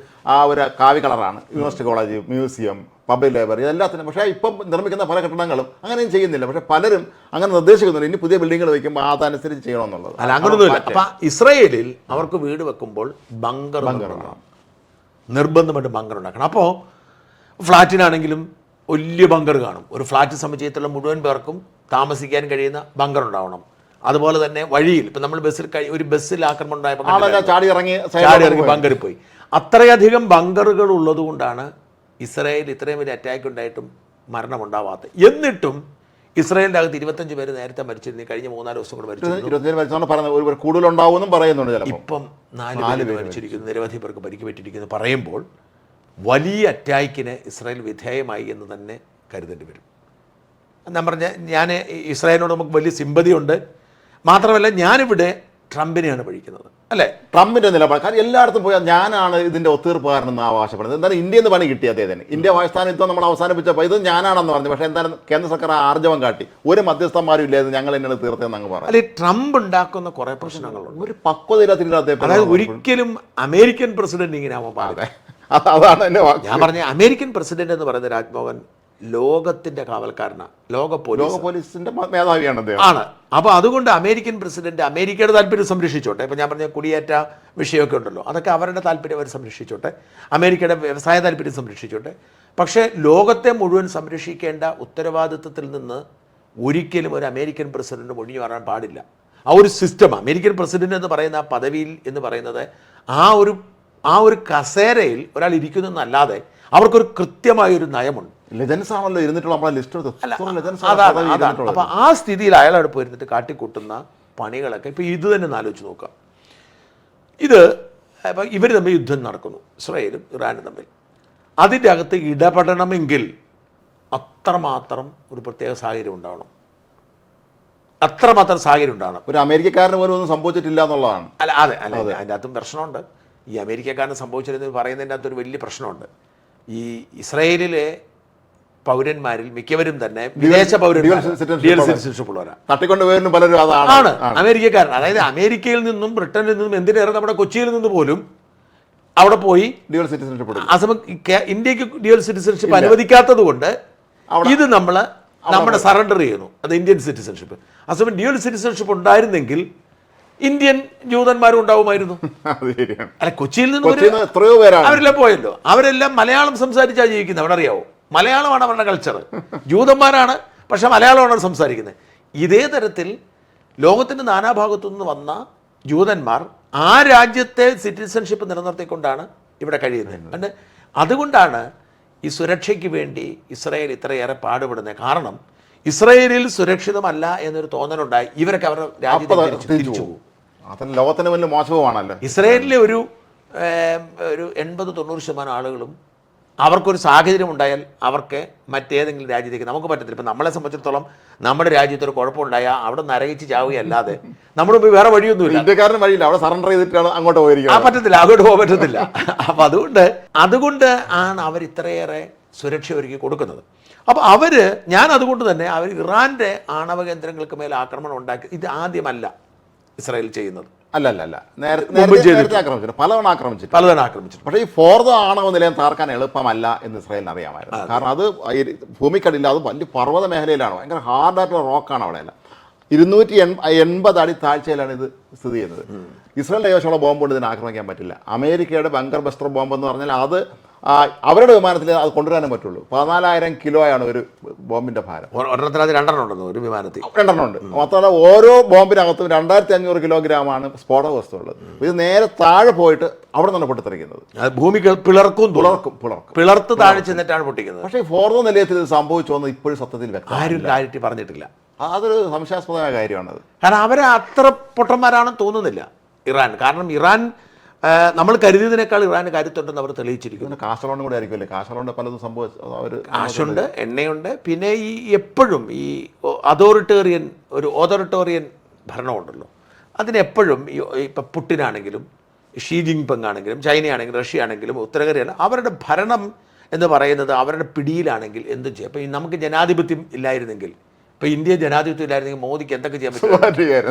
കാവ്യ കളറാണ്. University college, museum, public library, എല്ലാത്തിനും. പക്ഷേ ഇപ്പം നിർമ്മിക്കുന്ന പല കെട്ടിടങ്ങളും അങ്ങനെയും ചെയ്യുന്നില്ല. പക്ഷേ പലരും അങ്ങനെ നിർദ്ദേശിക്കുന്നുണ്ട്, ഇനി പുതിയ ബിൽഡിങ്ങുകൾ വയ്ക്കുമ്പോൾ അതനുസരിച്ച് ചെയ്യണമെന്നുള്ളത്. അല്ല, അങ്ങനെയൊന്നുമില്ല. അപ്പം ഇസ്രായേലിൽ അവർക്ക് വീട് വെക്കുമ്പോൾ ബങ്കർ നിർബന്ധമായിട്ട് ബങ്കർ ഉണ്ടാക്കണം. അപ്പോൾ ഫ്ലാറ്റിനാണെങ്കിലും വലിയ ബങ്കർ കാണും. ഒരു ഫ്ലാറ്റ് സമുച്ചയത്തുള്ള മുഴുവൻ പേർക്കും താമസിക്കാൻ കഴിയുന്ന ബങ്കർ ഉണ്ടാവണം. അതുപോലെ തന്നെ വഴിയിൽ ഇപ്പം നമ്മൾ ഒരു ബസ്സിൽ ആക്രമണം ഉണ്ടായപ്പോൾ ചാടി ഇറങ്ങി ബങ്കറിൽ പോയി. അത്രയധികം ബങ്കറുകൾ ഉള്ളതുകൊണ്ടാണ് ഇസ്രായേൽ ഇത്രയും വലിയ അറ്റാക്ക് ഉണ്ടായിട്ടും മരണമുണ്ടാവാത്തത്. എന്നിട്ടും ഇസ്രായേലിൻ്റെ അകത്ത് 25 പേര് നേരത്തെ മരിച്ചിരുന്നു. കഴിഞ്ഞ 3-4 ദിവസം കൂടെ മരിച്ചിരുന്നു. കൂടുതലുണ്ടാവുമെന്നും പറയുന്നുണ്ട്. ഇപ്പം 4 പേര് മരിച്ചിരിക്കുന്നു, നിരവധി പേർക്ക് പരിക്ക് പറ്റിയിരിക്കുന്നു പറയുമ്പോൾ വലിയ അറ്റാക്കിന് ഇസ്രായേൽ വിധേയമായി എന്ന് തന്നെ കരുതേണ്ടി വരും. ഞാൻ ഇസ്രായേലിനോട് നമുക്ക് വലിയ സിമ്പതിയുണ്ട്. മാത്രമല്ല ഞാനിവിടെ ട്രംപിനെയാണ് പഴിക്കുന്നത്. അല്ലേ, ട്രംപിൻ്റെ നിലപാട്. കാരണം എല്ലായിടത്തും പോയാൽ ഞാനാണ് ഇതിൻ്റെ ഒത്തീർപ്പുകാരനെന്ന് അവകാശപ്പെടുന്നത്. എന്തായാലും ഇന്ത്യയിൽ നിന്ന് പണി കിട്ടി അദ്ദേഹത്തിന്. ഇന്ത്യ പാകിസ്ഥാൻ യുദ്ധം നമ്മൾ അവസാനിപ്പിച്ചപ്പോൾ ഇത് ഞാനാണെന്ന് പറഞ്ഞു. പക്ഷേ എന്തായാലും കേന്ദ്ര സർക്കാർ ആർജവം കാട്ടി, ഒരു മധ്യസ്ഥന്മാരും ഇല്ലായിരുന്നു, ഞങ്ങൾ എന്നെ തീർത്തതെന്ന് അങ്ങ് പറഞ്ഞു. അല്ലെ, ട്രംപ് ഉണ്ടാക്കുന്ന കുറേ പ്രശ്നങ്ങളുണ്ട്. ഒരു പക്വതയില്ലാത്ത അദ്ദേഹം. അതായത് ഒരിക്കലും അമേരിക്കൻ പ്രസിഡന്റ് ഇങ്ങനെ ആവാൻ പാടില്ല. അതാണ് എൻ്റെ ഞാൻ പറഞ്ഞ അമേരിക്കൻ പ്രസിഡന്റ് എന്ന് പറയുന്ന രാജ്മോഹൻ ലോകത്തിന്റെ കാവൽക്കാരനാണ്, ലോക പോലീസിന്റെ മേധാവിയാണ് ആണ്. അപ്പോൾ അതുകൊണ്ട് അമേരിക്കൻ പ്രസിഡന്റ് അമേരിക്കയുടെ താല്പര്യം സംരക്ഷിച്ചോട്ടെ. ഇപ്പം ഞാൻ പറഞ്ഞ കുടിയേറ്റ വിഷയമൊക്കെ ഉണ്ടല്ലോ, അതൊക്കെ അവരുടെ താല്പര്യം അവർ സംരക്ഷിച്ചോട്ടെ, അമേരിക്കയുടെ വ്യവസായ താല്പര്യം സംരക്ഷിച്ചോട്ടെ. പക്ഷേ ലോകത്തെ മുഴുവൻ സംരക്ഷിക്കേണ്ട ഉത്തരവാദിത്വത്തിൽ നിന്ന് ഒരിക്കലും ഒരു അമേരിക്കൻ പ്രസിഡന്റ് ഒഴിഞ്ഞു മാറാൻ പാടില്ല. ആ ഒരു സിസ്റ്റം, അമേരിക്കൻ പ്രസിഡന്റ് എന്ന് പറയുന്ന ആ പദവിയിൽ എന്ന് പറയുന്നത് ആ ഒരു കസേരയിൽ ഒരാൾ ഇരിക്കുന്നതല്ലാതെ അവർക്കൊരു കൃത്യമായൊരു നയമുണ്ട്. ലെജൻസ് ആണല്ലോ ഇരുന്നിട്ടുള്ള നമ്മളെ ലിസ്റ്റ്. അപ്പോൾ ആ സ്ഥിതിയിൽ അയാളവിടെ പോയിരുന്നിട്ട് കാട്ടിക്കൂട്ടുന്ന പണികളൊക്കെ ഇപ്പോൾ ഇത് തന്നെ ആലോചിച്ച് നോക്കാം. ഇപ്പം ഇവർ തമ്മിൽ യുദ്ധം നടക്കുന്നു, ഇസ്രായേലും ഇറാനും തമ്മിൽ. അതിൻ്റെ അകത്ത് ഇടപെടണമെങ്കിൽ അത്രമാത്രം ഒരു പ്രത്യേക സാഹചര്യം ഉണ്ടാവണം, അത്രമാത്രം സാഹചര്യം ഉണ്ടാവണം. ഒരു അമേരിക്കക്കാരന് പോലും ഒന്നും സംഭവിച്ചിട്ടില്ല എന്നുള്ളതാണ്. അതെ അതിൻ്റെ അകത്തും പ്രശ്നമുണ്ട്. ഈ അമേരിക്കക്കാരന് സംഭവിച്ചിരുന്നത് പറയുന്നതിൻ്റെ അകത്തൊരു വലിയ പ്രശ്നമുണ്ട്. ഈ ഇസ്രായേലിലെ പൗരന്മാരിൽ മിക്കവരും തന്നെ വിദേശ സിറ്റിസൺഷിപ്പ് ഉള്ളവരാണ്. തട്ടിക്കൊണ്ടുപോയവരും പലരും ആണ് അമേരിക്കക്കാരൻ. അതായത് അമേരിക്കയിൽ നിന്നും ബ്രിട്ടനിൽ നിന്നും എന്തിനേറെ നമ്മുടെ കൊച്ചിയിൽ നിന്ന് പോലും അവിടെ പോയി ഡ്യുവൽ സിറ്റിസൺഷിപ്പ്. ഇന്ത്യക്ക് ഡ്യുവൽ സിറ്റിസൺഷിപ്പ് അനുവദിക്കാത്തത് കൊണ്ട് ഇത് നമ്മുടെ സറണ്ടർ ചെയ്യുന്നു, അത് ഇന്ത്യൻ സിറ്റിസൺഷിപ്പ്. അസമയം ഡ്യുവൽ സിറ്റിസൺഷിപ്പ് ഉണ്ടായിരുന്നെങ്കിൽ ഇന്ത്യൻ ജൂതന്മാരും ഉണ്ടാവുമായിരുന്നു. അല്ല, കൊച്ചിയിൽ നിന്ന് എത്രയോ പേരാണ് അവരെല്ലാം പോയല്ലോ. അവരെല്ലാം മലയാളം സംസാരിച്ചാണ് ജീവിക്കുന്നത്. അവിടെ അറിയാവോ, മലയാളമാണ് അവരുടെ കൾച്ചർ. ജൂതന്മാരാണ്, പക്ഷെ മലയാളമാണ് സംസാരിക്കുന്നത്. ഇതേ തരത്തിൽ ലോകത്തിൻ്റെ നാനാഭാഗത്തു നിന്ന് വന്ന ജൂതന്മാർ ആ രാജ്യത്തെ സിറ്റിസൺഷിപ്പ് നിലനിർത്തിക്കൊണ്ടാണ് ഇവിടെ കഴിയുന്നത്. അതുകൊണ്ടാണ് ഈ സുരക്ഷയ്ക്ക് വേണ്ടി ഇസ്രായേൽ ഇത്രയേറെ പാടുപെടുന്നത്. കാരണം ഇസ്രായേലിൽ സുരക്ഷിതമല്ല എന്നൊരു തോന്നലുണ്ടായി ഇവരൊക്കെ അവരുടെ രാജ്യത്തെ തിരിച്ചു പോകും. അതല്ല ലോകത്തിന് വലിയ മോശവുമാണല്ലോ. ഇസ്രായേലിലെ ഒരു 80-90% ആളുകളും അവർക്കൊരു സാഹചര്യം ഉണ്ടായാൽ അവർക്ക് മറ്റേതെങ്കിലും രാജ്യത്തേക്ക് നമുക്ക് പറ്റത്തില്ല. ഇപ്പം നമ്മളെ സംബന്ധിച്ചിടത്തോളം നമ്മുടെ രാജ്യത്തൊരു കുഴപ്പമുണ്ടായാൽ അവിടെ നരകിച്ച് ചാവുകയല്ലാതെ നമ്മുടെ മുമ്പ് വേറെ വഴിയൊന്നുമില്ല. ഇന്ത്യക്കാരന് വഴിയില്ല, അവിടെ സറണ്ടർ ചെയ്തിട്ടാണ് അങ്ങോട്ട് പോയിരിക്കുന്നത്. പറ്റത്തില്ല, അങ്ങോട്ട് പോകാൻ പറ്റത്തില്ല. അപ്പം അതുകൊണ്ട് ആണ് അവർ ഇത്രയേറെ സുരക്ഷ ഒരുക്കി കൊടുക്കുന്നത്. അപ്പോൾ ഞാൻ അതുകൊണ്ട് തന്നെ അവർ ഇറാൻ്റെ ആണവ കേന്ദ്രങ്ങൾക്ക് മേൽ ആക്രമണം ഉണ്ടാക്കി. ഇത് ആദ്യമല്ല ഇസ്രായേൽ ചെയ്യുന്നത്. അല്ല നേരത്തെ ആക്രമിച്ചിട്ടുണ്ട്, പലതവണ ആക്രമിച്ചിട്ടുണ്ട്. പക്ഷേ ഈ ഫോർത്ത് ആണവ നിലയം തകർക്കാൻ എളുപ്പമല്ല എന്ന് ഇസ്രായേലിന് അറിയാമായിരുന്നു. കാരണം അത് ഭൂമിക്കടിയില്ല, അത് വലിയ പർവ്വത മേഖലയിലാണ്, ഭയങ്കര ഹാർഡായിട്ടുള്ള റോക്കാണ് അവിടെയല്ല. 280 അടി താഴ്ചയിലാണ് ഇത് സ്ഥിതി ചെയ്യുന്നത്. ഇസ്രായേലിൻ്റെ കൈവശമുള്ള ബോംബ് കൊണ്ട് ഇതിനെ ആക്രമിക്കാൻ പറ്റില്ല. അമേരിക്കയുടെ ബങ്കർ ബസ്റ്റർ ബോംബ് എന്ന് പറഞ്ഞാൽ അത് അവരുടെ വിമാനത്തിൽ അത് കൊണ്ടുവരാനേ പറ്റുള്ളൂ. 14,000 കിലോയാണ് ഒരു ബോംബിന്റെ ഭാരം. ഒരെണ്ണത്തിനകത്ത് 2 ഉണ്ടെന്ന് ഒരു വിമാനത്തിൽ 2 ഉണ്ട്. മാത്രമല്ല ഓരോ ബോംബിനകത്തും 2500 കിലോഗ്രാമാണ് സ്ഫോടക വസ്തു ഉള്ളത്. ഇത് നേരെ താഴെ പോയിട്ട് അവിടെ നിന്നാണ് പൊട്ടിത്തെറിക്കുന്നത്. ഭൂമി പിളർത്ത് താഴെ ചെന്നിട്ടാണ് പൊട്ടിക്കുന്നത്. പക്ഷേ ഈ ഫോർത്ത് നിലയത്തിൽ ഇത് സംഭവിച്ചോന്ന് ഇപ്പോഴും സത്യത്തിൽ ക്ലാരിറ്റി പറഞ്ഞിട്ടില്ല. അതൊരു സംശയാസ്പദമായ കാര്യമാണത്. കാരണം അവരെ അത്ര പൊട്ടന്മാരാണെന്ന് തോന്നുന്നില്ല ഇറാൻ. കാരണം ഇറാൻ നമ്മൾ കരുതിയതിനേക്കാൾ ഇറാൻ കരുത്തുണ്ടെന്ന് അവർ തെളിയിച്ചിരിക്കുന്നു. കാശുകൊണ്ട് കൂടെ ആയിരിക്കുമല്ലേ, കാശുകൊണ്ട് പലതും സംഭവിച്ചു. കാശുണ്ട്, എണ്ണയുണ്ട്, പിന്നെ ഈ എപ്പോഴും ഈ ഓതോറിറ്റേറിയൻ ഭരണമുണ്ടല്ലോ, അതിനെപ്പോഴും ഇപ്പം പുട്ടിനാണെങ്കിലും ഷീ ജിൻപിങ് ആണെങ്കിലും ചൈനയാണെങ്കിലും റഷ്യ ആണെങ്കിലും ഉത്തരകൊറിയല്ല, അവരുടെ ഭരണം എന്ന് പറയുന്നത് അവരുടെ പിടിയിലാണെങ്കിൽ എന്തും ചെയ്യും. അപ്പം നമുക്ക് ജനാധിപത്യം ഇല്ലായിരുന്നെങ്കിൽ, ഇപ്പോൾ ഇന്ത്യ ജനാധിപത്യം ഇല്ലായിരുന്നെങ്കിൽ മോദിക്ക് എന്തൊക്കെ ചെയ്യാൻ പറ്റും?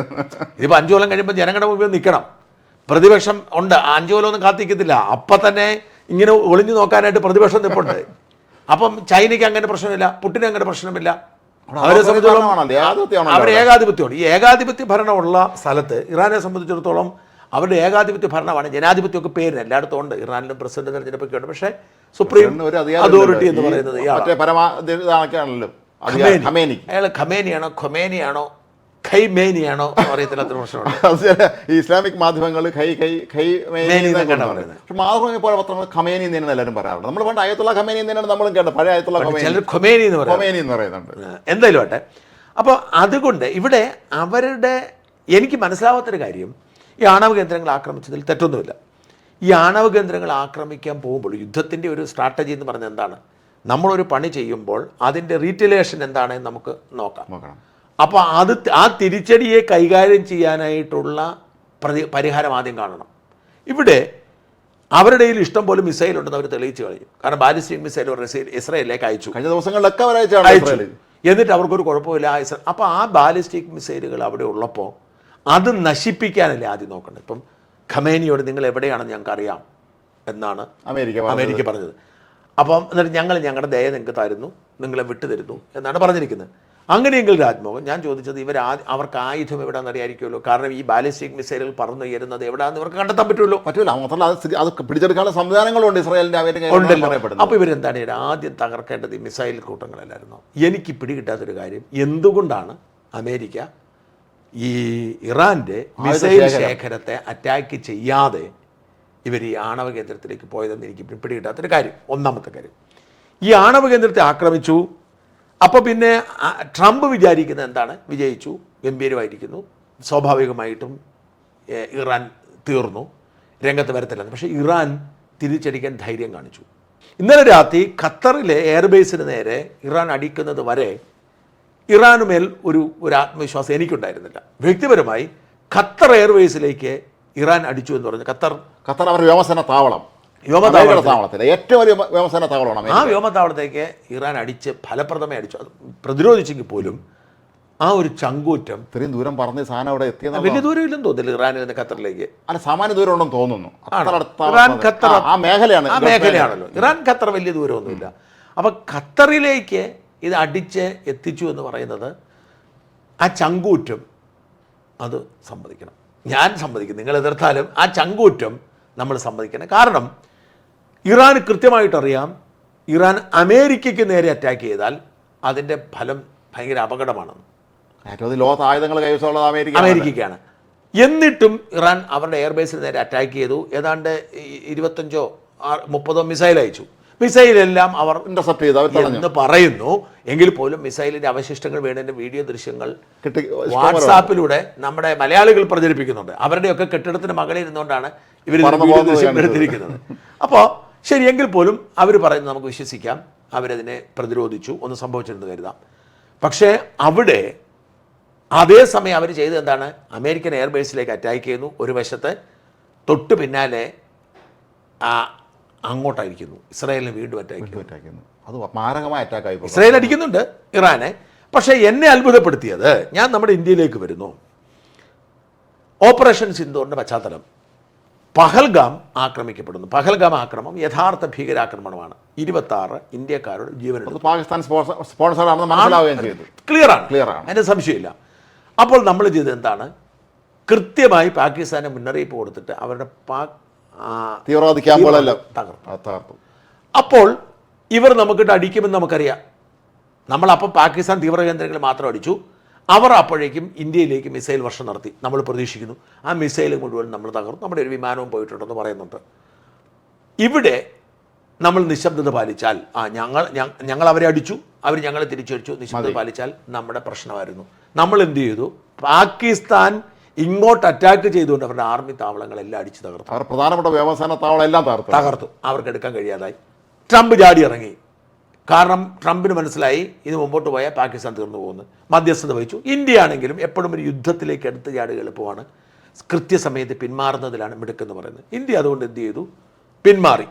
ഇതിപ്പോൾ 5 കൊല്ലം കഴിയുമ്പോൾ ജനങ്ങളുടെ മുമ്പിൽ നിൽക്കണം. പ്രതിപക്ഷം ഉണ്ട്, 5 കൊല്ലമൊന്നും കാത്തിക്കത്തില്ല, അപ്പം തന്നെ ഇങ്ങനെ ഒളിഞ്ഞു നോക്കാനായിട്ട് പ്രതിപക്ഷം നിൽപ്പുണ്ട്. അപ്പം ചൈനയ്ക്ക് അങ്ങനെ പ്രശ്നമില്ല, പുട്ടിന് അങ്ങനെ പ്രശ്നമില്ല. അവരെ സംബന്ധിച്ചിടത്തോളം അവർ ഏകാധിപത്യമാണ്. ഈ ഏകാധിപത്യ ഭരണമുള്ള സ്ഥലത്ത് ഇറാനെ സംബന്ധിച്ചിടത്തോളം അവരുടെ ഏകാധിപത്യ ഭരണമാണ്. ജനാധിപത്യമൊക്കെ പേരിന് എല്ലായിടത്തും ഉണ്ട്, ഇറാനിലും പ്രസിഡന്റ് തെരഞ്ഞെടുപ്പൊക്കെ ഉണ്ട്. പക്ഷേ സുപ്രീം അതോറിറ്റി എന്ന് പറയുന്നത് അയാൾ ഖമേനിയാണോ ഖൈമേനിയാണോ അറിയത്തില്ലാത്ത പ്രശ്നമുണ്ട്. ഇസ്ലാമിക് മാധ്യമങ്ങൾ മാതൃഭൂമി പോലെ പത്രങ്ങൾ ഖമേനി എന്ന് എല്ലാവരും പറയാറുണ്ട്. നമ്മൾ പണ്ട് അയത്തുള്ള ഖമേനി എന്നാണ് നമ്മളും കേട്ടത്. പഴയ അയത്തുള്ള ഖമേനി എന്ന് പറയുന്നുണ്ട്. എന്തായാലും ആട്ടെ. അപ്പോൾ അതുകൊണ്ട് ഇവിടെ എനിക്ക് മനസ്സിലാവാത്തൊരു കാര്യം, ഈ ആണവ കേന്ദ്രങ്ങൾ ആക്രമിച്ചതിൽ തെറ്റൊന്നുമില്ല. ഈ ആണവ കേന്ദ്രങ്ങൾ ആക്രമിക്കാൻ പോകുമ്പോൾ യുദ്ധത്തിൻ്റെ ഒരു സ്ട്രാറ്റജി എന്ന് പറഞ്ഞാൽ എന്താണ്? നമ്മളൊരു പണി ചെയ്യുമ്പോൾ അതിൻ്റെ റീറ്റലേഷൻ എന്താണെന്ന് നമുക്ക് നോക്കാം. അപ്പോൾ ആ തിരിച്ചടിയെ കൈകാര്യം ചെയ്യാനായിട്ടുള്ള പരിഹാരം ആദ്യം കാണണം. ഇവിടെ അവരുടെ ഇഷ്ടം പോലെ മിസൈൽ ഉണ്ടെന്ന് അവർ തെളിയിച്ചു കഴിഞ്ഞു. കാരണം ബാലിസ്റ്റിക് മിസൈൽ ഇസ്രായേലിലേക്ക് അയച്ചു. കഴിഞ്ഞ ദിവസങ്ങളിലൊക്കെ അയച്ചു. എന്നിട്ട് അവർക്കൊരു കുഴപ്പമില്ല. അപ്പോൾ ആ ബാലിസ്റ്റിക് മിസൈലുകൾ അവിടെ ഉള്ളപ്പോൾ അത് നശിപ്പിക്കാനല്ലേ ആദ്യം നോക്കേണ്ടത്. ഇപ്പം ഖമേനിയോട് നിങ്ങൾ എവിടെയാണെന്ന് ഞങ്ങൾക്കറിയാം എന്നാണ് അമേരിക്ക പറഞ്ഞത്. അപ്പം എന്നിട്ട് ഞങ്ങളുടെ ദയ നിങ്ങൾക്ക് തരുന്നു, നിങ്ങളെ വിട്ടു തരുന്നു എന്നാണ് പറഞ്ഞിരിക്കുന്നത്. അങ്ങനെയെങ്കിൽ രാജ്മോഹൻ, ഞാൻ ചോദിച്ചത് അവർക്ക് ആയുധം എവിടെയാണെന്ന് അറിയാമായിരിക്കുമല്ലോ. കാരണം ഈ ബാലിസ്റ്റിക് മിസൈലുകൾ പറന്നുയരുന്നത് എവിടെയാണെന്ന് ഇവർക്ക് കണ്ടെത്താൻ പറ്റുമല്ലോ. അത് പിടിച്ചെടുക്കാനുള്ള സംവിധാനങ്ങളുണ്ട് ഇസ്രായേലിൻ്റെ ഉണ്ടല്ലോ. അപ്പോൾ ഇവരെന്താണ് ആദ്യം തകർക്കേണ്ടത്? ഈ മിസൈൽ കൂട്ടങ്ങളല്ലായിരുന്നോ? എനിക്ക് പിടികിട്ടാത്തൊരു കാര്യം, എന്തുകൊണ്ടാണ് അമേരിക്ക ഈ ഇറാൻ്റെ മിസൈൽ ശേഖരത്തെ അറ്റാക്ക് ചെയ്യാതെ ഇവർ ഈ ആണവ കേന്ദ്രത്തിലേക്ക് പോയതെന്ന് എനിക്ക് പിടികിട്ടാത്തൊരു കാര്യം. ഒന്നാമത്തെ കാര്യം, ഈ ആണവ കേന്ദ്രത്തെ ആക്രമിച്ചു. അപ്പോൾ പിന്നെ ട്രംപ് വിചാരിക്കുന്നത് എന്താണ്? വിജയിച്ചു, ഗംഭീരമായിരിക്കുന്നു, സ്വാഭാവികമായിട്ടും ഇറാൻ തീർന്നു, രംഗത്ത് വരത്തില്ലെന്ന്. പക്ഷേ ഇറാൻ തിരിച്ചടിക്കാൻ ധൈര്യം കാണിച്ചു. ഇന്നലെ രാത്രി ഖത്തറിലെ എയർബേസിന് നേരെ ഇറാൻ അടിക്കുന്നത് വരെ ഇറാനുമേൽ ഒരു ആത്മവിശ്വാസം എനിക്കുണ്ടായിരുന്നില്ല. വ്യക്തിപരമായി ഖത്തർ എയർവേസിലേക്ക് ഇറാൻ അടിച്ചു എന്ന് പറഞ്ഞു. ഖത്തർ അവരുടെ വ്യോമസേന താവളം, ഏറ്റവും വലിയ വ്യോമസേന താവളമാണ്. ആ വ്യോമത്താവളത്തേക്ക് ഇറാൻ അടിച്ച് ഫലപ്രദമായി അടിച്ചു. അത് പ്രതിരോധിച്ചെങ്കിൽ പോലും ആ ഒരു ചങ്കൂറ്റം, ഇത്രയും ദൂരം പറഞ്ഞ് സാധനം അവിടെ എത്തിയത് വലിയ ദൂരം ഇല്ലെന്ന് തോന്നില്ല ഇറാനിൽ നിന്ന് ഖത്തറിലേക്ക്. അല്ല, സാമാന്യ ദൂരം ഉണ്ടെന്ന് തോന്നുന്നു. ഇറാൻ ഖത്തർ ആ മേഖലയാണല്ലോ. ഇറാൻ ഖത്തർ വലിയ ദൂരമൊന്നുമില്ല. അപ്പം ഖത്തറിലേക്ക് ഇത് അടിച്ച് എത്തിച്ചു എന്ന് പറയുന്നത് ആ ചങ്കൂറ്റം അത് സമ്മതിക്കണം. ഞാൻ സമ്മതിക്കും, നിങ്ങൾ എതിർത്താലും ആ ചങ്കൂറ്റം നമ്മൾ സമ്മതിക്കണം. കാരണം ഇറാന് കൃത്യമായിട്ടറിയാം, ഇറാൻ അമേരിക്കയ്ക്ക് നേരെ അറ്റാക്ക് ചെയ്താൽ അതിൻ്റെ ഫലം ഭയങ്കര അപകടമാണെന്ന്. ഏറ്റവും ലോകത്ത് ആയുധങ്ങൾ കൈവശമുള്ളത് അമേരിക്കയ്ക്കാണ്. എന്നിട്ടും ഇറാൻ അവരുടെ എയർബേസിന് നേരെ അറ്റാക്ക് ചെയ്തു. ഏതാണ്ട് 25-30 മിസൈൽ അയച്ചു. മിസൈലെല്ലാം അവർ ഇന്റർസെപ്റ്റ് ചെയ്ത് എന്ന് പറയുന്നു. എങ്കിൽ പോലും മിസൈലിന്റെ അവശിഷ്ടങ്ങൾ വീണതിന്റെ വീഡിയോ ദൃശ്യങ്ങൾ വാട്സാപ്പിലൂടെ നമ്മുടെ മലയാളികൾ പ്രചരിപ്പിക്കുന്നുണ്ട്. അവരുടെയൊക്കെ കെട്ടിടത്തിന് മകളിൽ ഇരുന്നുകൊണ്ടാണ് ഇവർ വീഡിയോ ദൃശ്യം എടുത്തിരിക്കുന്നത്. അപ്പോൾ ശരിയെങ്കിൽ പോലും അവർ പറയുന്നത് നമുക്ക് വിശ്വസിക്കാം, അവരതിനെ പ്രതിരോധിച്ചു, ഒന്നും സംഭവിച്ചിരുന്നു കരുതാം. പക്ഷേ അവിടെ അതേസമയം അവർ ചെയ്തത് എന്താണ്? അമേരിക്കൻ എയർബേസിലേക്ക് അറ്റാക്ക് ചെയ്യുന്നു. ഒരു വശത്ത് തൊട്ട് പിന്നാലെ അങ്ങോട്ടായിരിക്കുന്നു ഇസ്രായേലിനെ വീണ്ടും അറ്റാക്ക് ചെയ്യുന്നു. അത് മാരകമായ അറ്റാക്കായി ഇസ്രായേൽ അടിക്കുന്നുണ്ട് ഇറാനെ. പക്ഷേ എന്നെ അത്ഭുതപ്പെടുത്തിയത്, ഞാൻ നമ്മുടെ ഇന്ത്യയിലേക്ക് വരുന്നു, ഓപ്പറേഷൻ സിന്ദൂറിൻ്റെ പശ്ചാത്തലം പഹൽഗാം ആക്രമിക്കപ്പെടുന്നു. പഹൽഗാം ആക്രമണം യഥാർത്ഥ ഭീകരാക്രമണമാണ്. 26 ഇന്ത്യക്കാരുടെ ജീവനെടുത്തു. പാകിസ്ഥാൻ സ്പോൺസർ ആണെന്ന് മനസ്സിലാവുകയും ചെയ്തു. ക്ലിയറാണ്, അതിൻ്റെ സംശയമില്ല. അപ്പോൾ നമ്മൾ ചെയ്തത് എന്താണ്? കൃത്യമായി പാകിസ്ഥാനെ മുന്നറിയിപ്പ് കൊടുത്തിട്ട് അവരുടെ തീവ്രവാദി ക്യാമ്പുകളെല്ലാം തകർത്തു. അപ്പോൾ ഇവർ നമുക്കിട്ട് അടിക്കുമെന്ന് നമുക്കറിയാം. നമ്മളപ്പം പാകിസ്ഥാൻ തീവ്ര കേന്ദ്രങ്ങൾ മാത്രം അടിച്ചു. അവർ അപ്പോഴേക്കും ഇന്ത്യയിലേക്ക് മിസൈൽ വർഷം നടത്തി. നമ്മൾ പ്രതീക്ഷിക്കുന്നു ആ മിസൈൽ മുഴുവൻ നമ്മൾ തകർന്നു. നമ്മുടെ ഒരു വിമാനവും പോയിട്ടുണ്ടെന്ന് പറയുന്നുണ്ട്. ഇവിടെ നമ്മൾ നിശബ്ദത പാലിച്ചാൽ, ഞങ്ങൾ അവരെ അടിച്ചു, അവർ ഞങ്ങളെ തിരിച്ചടിച്ചു, നിശബ്ദത പാലിച്ചാൽ നമ്മുടെ പ്രശ്നമായിരുന്നു. നമ്മൾ എന്ത് ചെയ്തു? പാകിസ്ഥാൻ ഇങ്ങോട്ട് അറ്റാക്ക് ചെയ്തുകൊണ്ട് അവരുടെ ആർമി താവളങ്ങളെല്ലാം അടിച്ചു തകർത്തു. അവർ പ്രധാനപ്പെട്ട വ്യോമസേന താവളം എല്ലാം തകർത്തു. അവർക്ക് എടുക്കാൻ കഴിയാതായി. ട്രംപ് ചാടി ഇറങ്ങി. കാരണം ട്രംപിന് മനസ്സിലായി ഇത് മുമ്പോട്ട് പോയാൽ പാകിസ്ഥാൻ തീർന്നു പോകുന്നു. മധ്യസ്ഥത വഹിച്ചു. ഇന്ത്യ ആണെങ്കിലും എപ്പോഴും ഒരു യുദ്ധത്തിലേക്ക് എടുത്ത് ചാടുക എളുപ്പമാണ്. കൃത്യസമയത്ത് പിന്മാറുന്നതിലാണ് മിടുക്കെന്ന് പറയുന്നത്. ഇന്ത്യ അതുകൊണ്ട് എന്ത് ചെയ്തു? പിന്മാറി.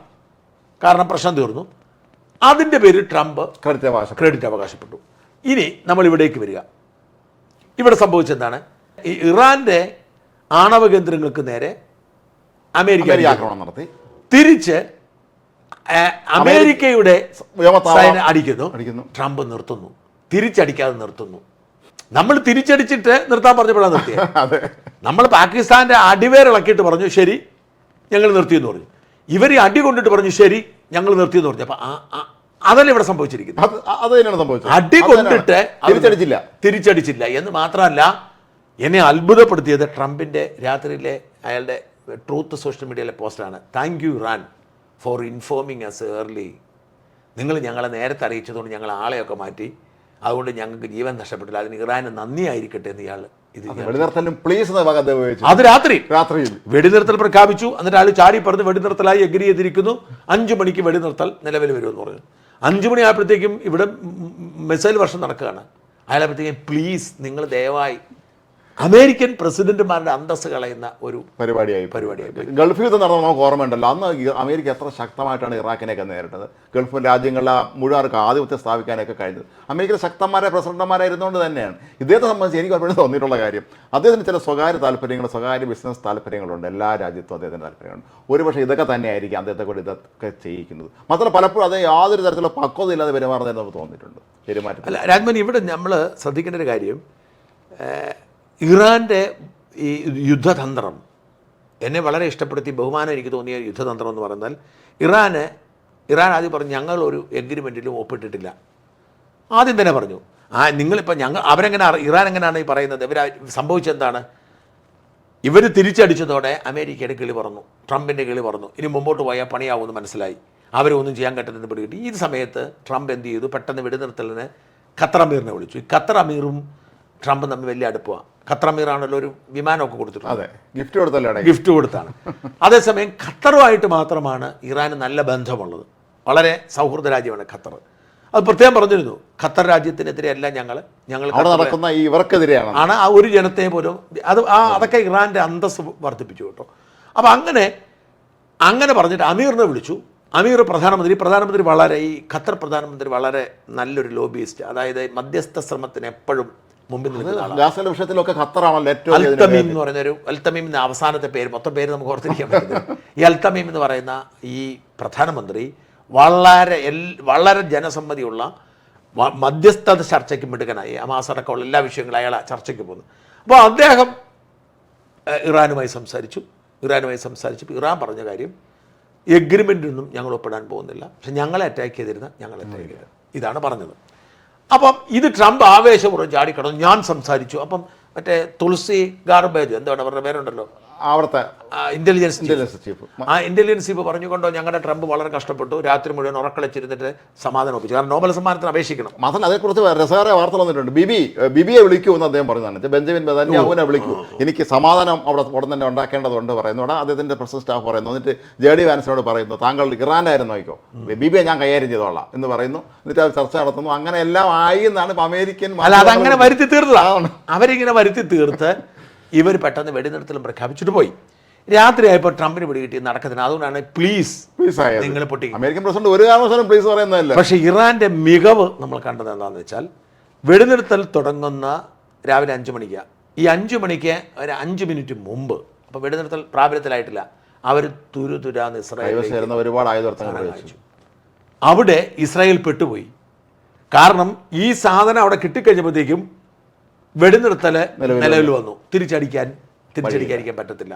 കാരണം പ്രശ്നം തീർന്നു. അതിൻ്റെ പേരിൽ ട്രംപ് ക്രെഡിറ്റ് അവകാശപ്പെട്ടു. ഇനി നമ്മൾ ഇവിടേക്ക് വരിക. ഇവിടെ സംഭവിച്ചെന്താണ്? ഈ ഇറാന്റെ ആണവ കേന്ദ്രങ്ങൾക്ക് നേരെ അമേരിക്ക ആക്രമണം നടത്തി. തിരിച്ച് അമേരിക്കയുടെ അടിക്കുന്നു. ട്രംപ് നിർത്തുന്നു. തിരിച്ചടിക്കാതെ നിർത്തുന്നു. നമ്മൾ തിരിച്ചടിച്ചിട്ട് നിർത്താൻ പറഞ്ഞപ്പോഴാണ് നിർത്തിയത്. നമ്മൾ പാകിസ്ഥാന്റെ അടിവേരിളക്കിയിട്ട് പറഞ്ഞു ശരി ഞങ്ങൾ നിർത്തിയെന്ന് പറഞ്ഞു. ഇവർ അടി കൊണ്ടിട്ട് പറഞ്ഞു ശരി ഞങ്ങൾ നിർത്തിയെന്ന് പറഞ്ഞു. അപ്പൊ അതല്ല ഇവിടെ സംഭവിച്ചിരിക്കുന്നത്. അടി കൊണ്ടിട്ട് തിരിച്ചടിച്ചില്ല എന്ന് മാത്രമല്ല, എന്നെ അത്ഭുതപ്പെടുത്തിയത് ട്രംപിന്റെ രാത്രിയിലെ അയാളുടെ ട്രൂത്ത് സോഷ്യൽ മീഡിയയിലെ പോസ്റ്റാണ്. Thank you Iran for informing us early. നിങ്ങൾ ഞങ്ങളെ നേരത്തെ അറിയിച്ചതുകൊണ്ട് ഞങ്ങൾ ആളെയൊക്കെ മാറ്റി, അതുകൊണ്ട് ഞങ്ങൾക്ക് ജീവൻ നഷ്ടപ്പെട്ടില്ല, അതിന് ഇറാന് നന്ദി ആയിരിക്കട്ടെ എന്ന് ഇയാൾ അത് രാത്രി വെടിനിർത്തൽ പ്രഖ്യാപിച്ചു. എന്നിട്ട് അയാൾ ചാടി പറഞ്ഞ് വെടിനിർത്തലായി എഗ്രി ചെയ്തിരിക്കുന്നു. 5 മണിക്ക് വെടിനിർത്തൽ നിലവിൽ വരുമെന്ന് പറഞ്ഞു. 5 മണി ആയപ്പോഴത്തേക്കും ഇവിടെ മിസൈൽ വർഷം നടക്കുകയാണ്. അയാളപ്പോഴത്തേക്കും പ്ലീസ് നിങ്ങൾ ദയവായി അമേരിക്കൻ പ്രസിഡന്റുമാരുടെ അന്തസ്സ് കളയുന്ന ഒരു പരിപാടിയായി. ഗൾഫ് യുദ്ധം നടന്ന നമുക്ക് ഓർമ്മയുണ്ടല്ലോ. അന്ന് അമേരിക്ക എത്ര ശക്തമായിട്ടാണ് ഇറാഖിനെയൊക്കെ നേരിട്ടത്. ഗൾഫ് രാജ്യങ്ങളിലെ മുഴുവർക്ക് ആധിപത്യം സ്ഥാപിക്കാനൊക്കെ കഴിഞ്ഞത് അമേരിക്കയിലെ ശക്തന്മാരെ പ്രസിഡന്റുമാരായിരുന്നുകൊണ്ട് തന്നെയാണ്. ഇദ്ദേഹത്തെ സംബന്ധിച്ച് എനിക്ക് പലപ്പോഴും തോന്നിയിട്ടുള്ള കാര്യം, അദ്ദേഹത്തിന് ചില സ്വകാര്യ താല്പര്യങ്ങൾ, സ്വകാര്യ ബിസിനസ് താല്പര്യങ്ങളുണ്ട്. എല്ലാ രാജ്യത്തും അദ്ദേഹത്തിന് താല്പര്യങ്ങളുണ്ട്. ഒരുപക്ഷെ ഇതൊക്കെ തന്നെയായിരിക്കും അദ്ദേഹത്തെ കൂടി ഇതൊക്കെ ചെയ്യിക്കുന്നത്. മാത്രമല്ല പലപ്പോഴും അത് യാതൊരു തരത്തിലുള്ള പക്വതയില്ലാതെ പെരുമാറുന്നതെന്ന് നമുക്ക് തോന്നിയിട്ടുണ്ട് പെരുമാറ്റം. അല്ല രാജ്മോഹൻ, ഇവിടെ നമ്മൾ ശ്രദ്ധിക്കേണ്ട ഒരു കാര്യം, ഇറാൻ്റെ ഈ യുദ്ധതന്ത്രം എന്നെ വളരെ ഇഷ്ടപ്പെടുത്തി ബഹുമാനം എനിക്ക് തോന്നിയ യുദ്ധതന്ത്രം എന്ന് പറഞ്ഞാൽ, ഇറാൻ ആദ്യം പറഞ്ഞു ഞങ്ങളൊരു എഗ്രിമെൻറ്റിലും ഒപ്പിട്ടിട്ടില്ല. ആദ്യം തന്നെ പറഞ്ഞു നിങ്ങളിപ്പോൾ ഇറാൻ എങ്ങനെയാണ് ഈ പറയുന്നത്? സംഭവിച്ചെന്താണ്? ഇവർ തിരിച്ചടിച്ചതോടെ അമേരിക്കയുടെ കിളി പറഞ്ഞു, ട്രംപിൻ്റെ കിളി പറഞ്ഞു, ഇനി മുമ്പോട്ട് പോയാൽ പണിയാവുമെന്ന് മനസ്സിലായി. അവരൊന്നും ചെയ്യാൻ പറ്റുന്നത് പിടികിട്ടി. ഈ സമയത്ത് ട്രംപ് എന്ത് ചെയ്തു? പെട്ടെന്ന് വെടിനിർത്തലിന് ഖത്തർ അമീറിനെ വിളിച്ചു. ഈ ഖത്തർ അമീറും ട്രംപ് തമ്മിൽ വലിയ അടുപ്പമാണ്. ഖത്തർ അമീറാണല്ലോ ഒരു വിമാനമൊക്കെ കൊടുത്തിട്ടുണ്ട്, ഗിഫ്റ്റ് കൊടുത്താണ്. അതേസമയം ഖത്തറുമായിട്ട് മാത്രമാണ് ഇറാന് നല്ല ബന്ധമുള്ളത്. വളരെ സൗഹൃദ രാജ്യമാണ് ഖത്തർ. അത് പ്രത്യേകം പറഞ്ഞിരുന്നു, ഖത്തർ രാജ്യത്തിനെതിരെയല്ല ഞങ്ങൾ നടക്കുന്ന ഇവർക്കെതിരെയാണ് ആണ് ആ ഒരു ജനത്തെ പോലും. അതൊക്കെ ഇറാൻ്റെ അന്തസ്സ് വർദ്ധിപ്പിച്ചു കേട്ടോ. അപ്പം അങ്ങനെ പറഞ്ഞിട്ട് അമീറിനെ വിളിച്ചു. അമീർ പ്രധാനമന്ത്രി വളരെ, ഈ ഖത്തർ പ്രധാനമന്ത്രി വളരെ നല്ലൊരു ലോബിയിസ്റ്റ്, അതായത് മധ്യസ്ഥ ശ്രമത്തിന് എപ്പോഴും മുമ്പിൽ നിൽക്കുന്ന വിഷയത്തിലൊക്കെ ഖത്തറാണല്ലോ ഏറ്റവും. അൽത്തമീം എന്ന് പറയുന്നൊരു, അൽത്തമീം എന്ന അവസാനത്തെ പേര്, മൊത്തം പേര് നമുക്ക് ഓർത്തിരിക്കാൻ പറ്റുന്നത്. ഈ അൽത്തമീം എന്ന് പറയുന്ന ഈ പ്രധാനമന്ത്രി വളരെ ജനസമ്മതിയുള്ള മധ്യസ്ഥത ചർച്ചയ്ക്ക് മിടുക്കനായി. ഹമാസ് അടക്കമുള്ള എല്ലാ വിഷയങ്ങളും അയാൾ ചർച്ചയ്ക്ക് പോകുന്നു. അപ്പോൾ അദ്ദേഹം ഇറാനുമായി സംസാരിച്ചു. ഇറാൻ പറഞ്ഞ കാര്യം, എഗ്രിമെൻറ്റൊന്നും ഞങ്ങൾ ഒപ്പിടാൻ പോകുന്നില്ല, പക്ഷെ ഞങ്ങളെ അറ്റാക്ക് ചെയ്തിരുന്ന അറ്റാക്ക് ചെയ്തിരുന്നു, ഇതാണ് പറഞ്ഞത്. അപ്പം ഇത് ട്രംപ് ആവേശപൂർവ്വം ചാടിക്കടന്നു. ഞാൻ സംസാരിച്ചു. അപ്പം മറ്റേ തുളസി ഗാർബേജ് എന്താണ് അവരുടെ പേരുണ്ടല്ലോ, അവിടുത്തെ ഇന്റലിജൻസ് ചീഫ് ആ ഇന്റലിജൻസ് ചീഫ് പറഞ്ഞുകൊണ്ടോ ഞങ്ങളുടെ ട്രംപ് വളരെ കഷ്ടപ്പെട്ടു, രാത്രി മുഴുവൻ ഉറക്കളിച്ചിരുന്നിട്ട് സമാധാനം ഒപ്പിച്ചു. കാരണം നോബൽ സമ്മാനത്തിന് അപേക്ഷിക്കണം. മാത്രമല്ല അതേക്കുറിച്ച് രസകരമായ വാർത്ത വന്നിട്ടുണ്ട്. ബിബിയെ വിളിക്കൂ എന്ന് അദ്ദേഹം പറഞ്ഞതാണ്. ബെഞ്ചമിൻ നെതന്യാഹുവിനെ വിളിക്കൂ, എനിക്ക് സമാധാനം അവിടെ ഉടൻ തന്നെ ഉണ്ടാക്കേണ്ടതുണ്ട് പറയുന്നു. അവിടെ അദ്ദേഹത്തിന്റെ പ്രസിഡന്റ് സ്റ്റാഫ് പറയുന്നു. എന്നിട്ട് JD വാൻസിനോട് പറയുന്നു, താങ്കൾ ഇറാനായിരുന്നു നോക്കോ, ബിബിയെ ഞാൻ കൈകാര്യം ചെയ്തോളാം എന്ന് പറയുന്നു. എന്നിട്ട് അത് ചർച്ച നടത്തുന്നു. അങ്ങനെ എല്ലാം ആയി എന്നാണ് അമേരിക്കൻ. അല്ല, അതങ്ങനെ വരുത്തി തീർത്തതാണ്. അവരിങ്ങനെ വരുത്തി തീർത്ത് ഇവർ പെട്ടെന്ന് വെടിനിർത്തലും പ്രഖ്യാപിച്ചിട്ട് പോയി. രാത്രിയായപ്പോൾ ട്രംപിന് പിടികിട്ടി നടക്കുന്നത്. അതുകൊണ്ടാണ് പ്ലീസ് നിങ്ങൾ പൊട്ടി. അമേരിക്കൻ പ്രസിഡന്റ് ഒരു കാരണവശാലും പ്ലീസ് പറയുന്നതല്ല. പക്ഷേ ഇറാന്റെ മികവ് നമ്മൾ കണ്ടത് എന്താണെന്ന് വെച്ചാൽ, വെടിനിർത്തൽ തുടങ്ങുന്ന രാവിലെ 5 മണിക്കാണ്. ഈ 5 മണിക്ക് ഒരു 5 മിനിറ്റ് മുമ്പ്, അപ്പോൾ വെടിനിർത്തൽ പ്രാബല്യത്തിലായിട്ടില്ല, അവർ തുരുതുരാന്ന് ഇസ്രായേൽ ഒരുപാട് ആയുധങ്ങൾ കഴിച്ചു. അവിടെ ഇസ്രായേൽ പെട്ടുപോയി. കാരണം ഈ സാധനം അവിടെ കിട്ടിക്കഴിഞ്ഞപ്പോഴത്തേക്കും വെടിനിർത്തൽ നിലവിൽ വന്നു. തിരിച്ചടിക്കാതിരിക്കാൻ പറ്റത്തില്ല.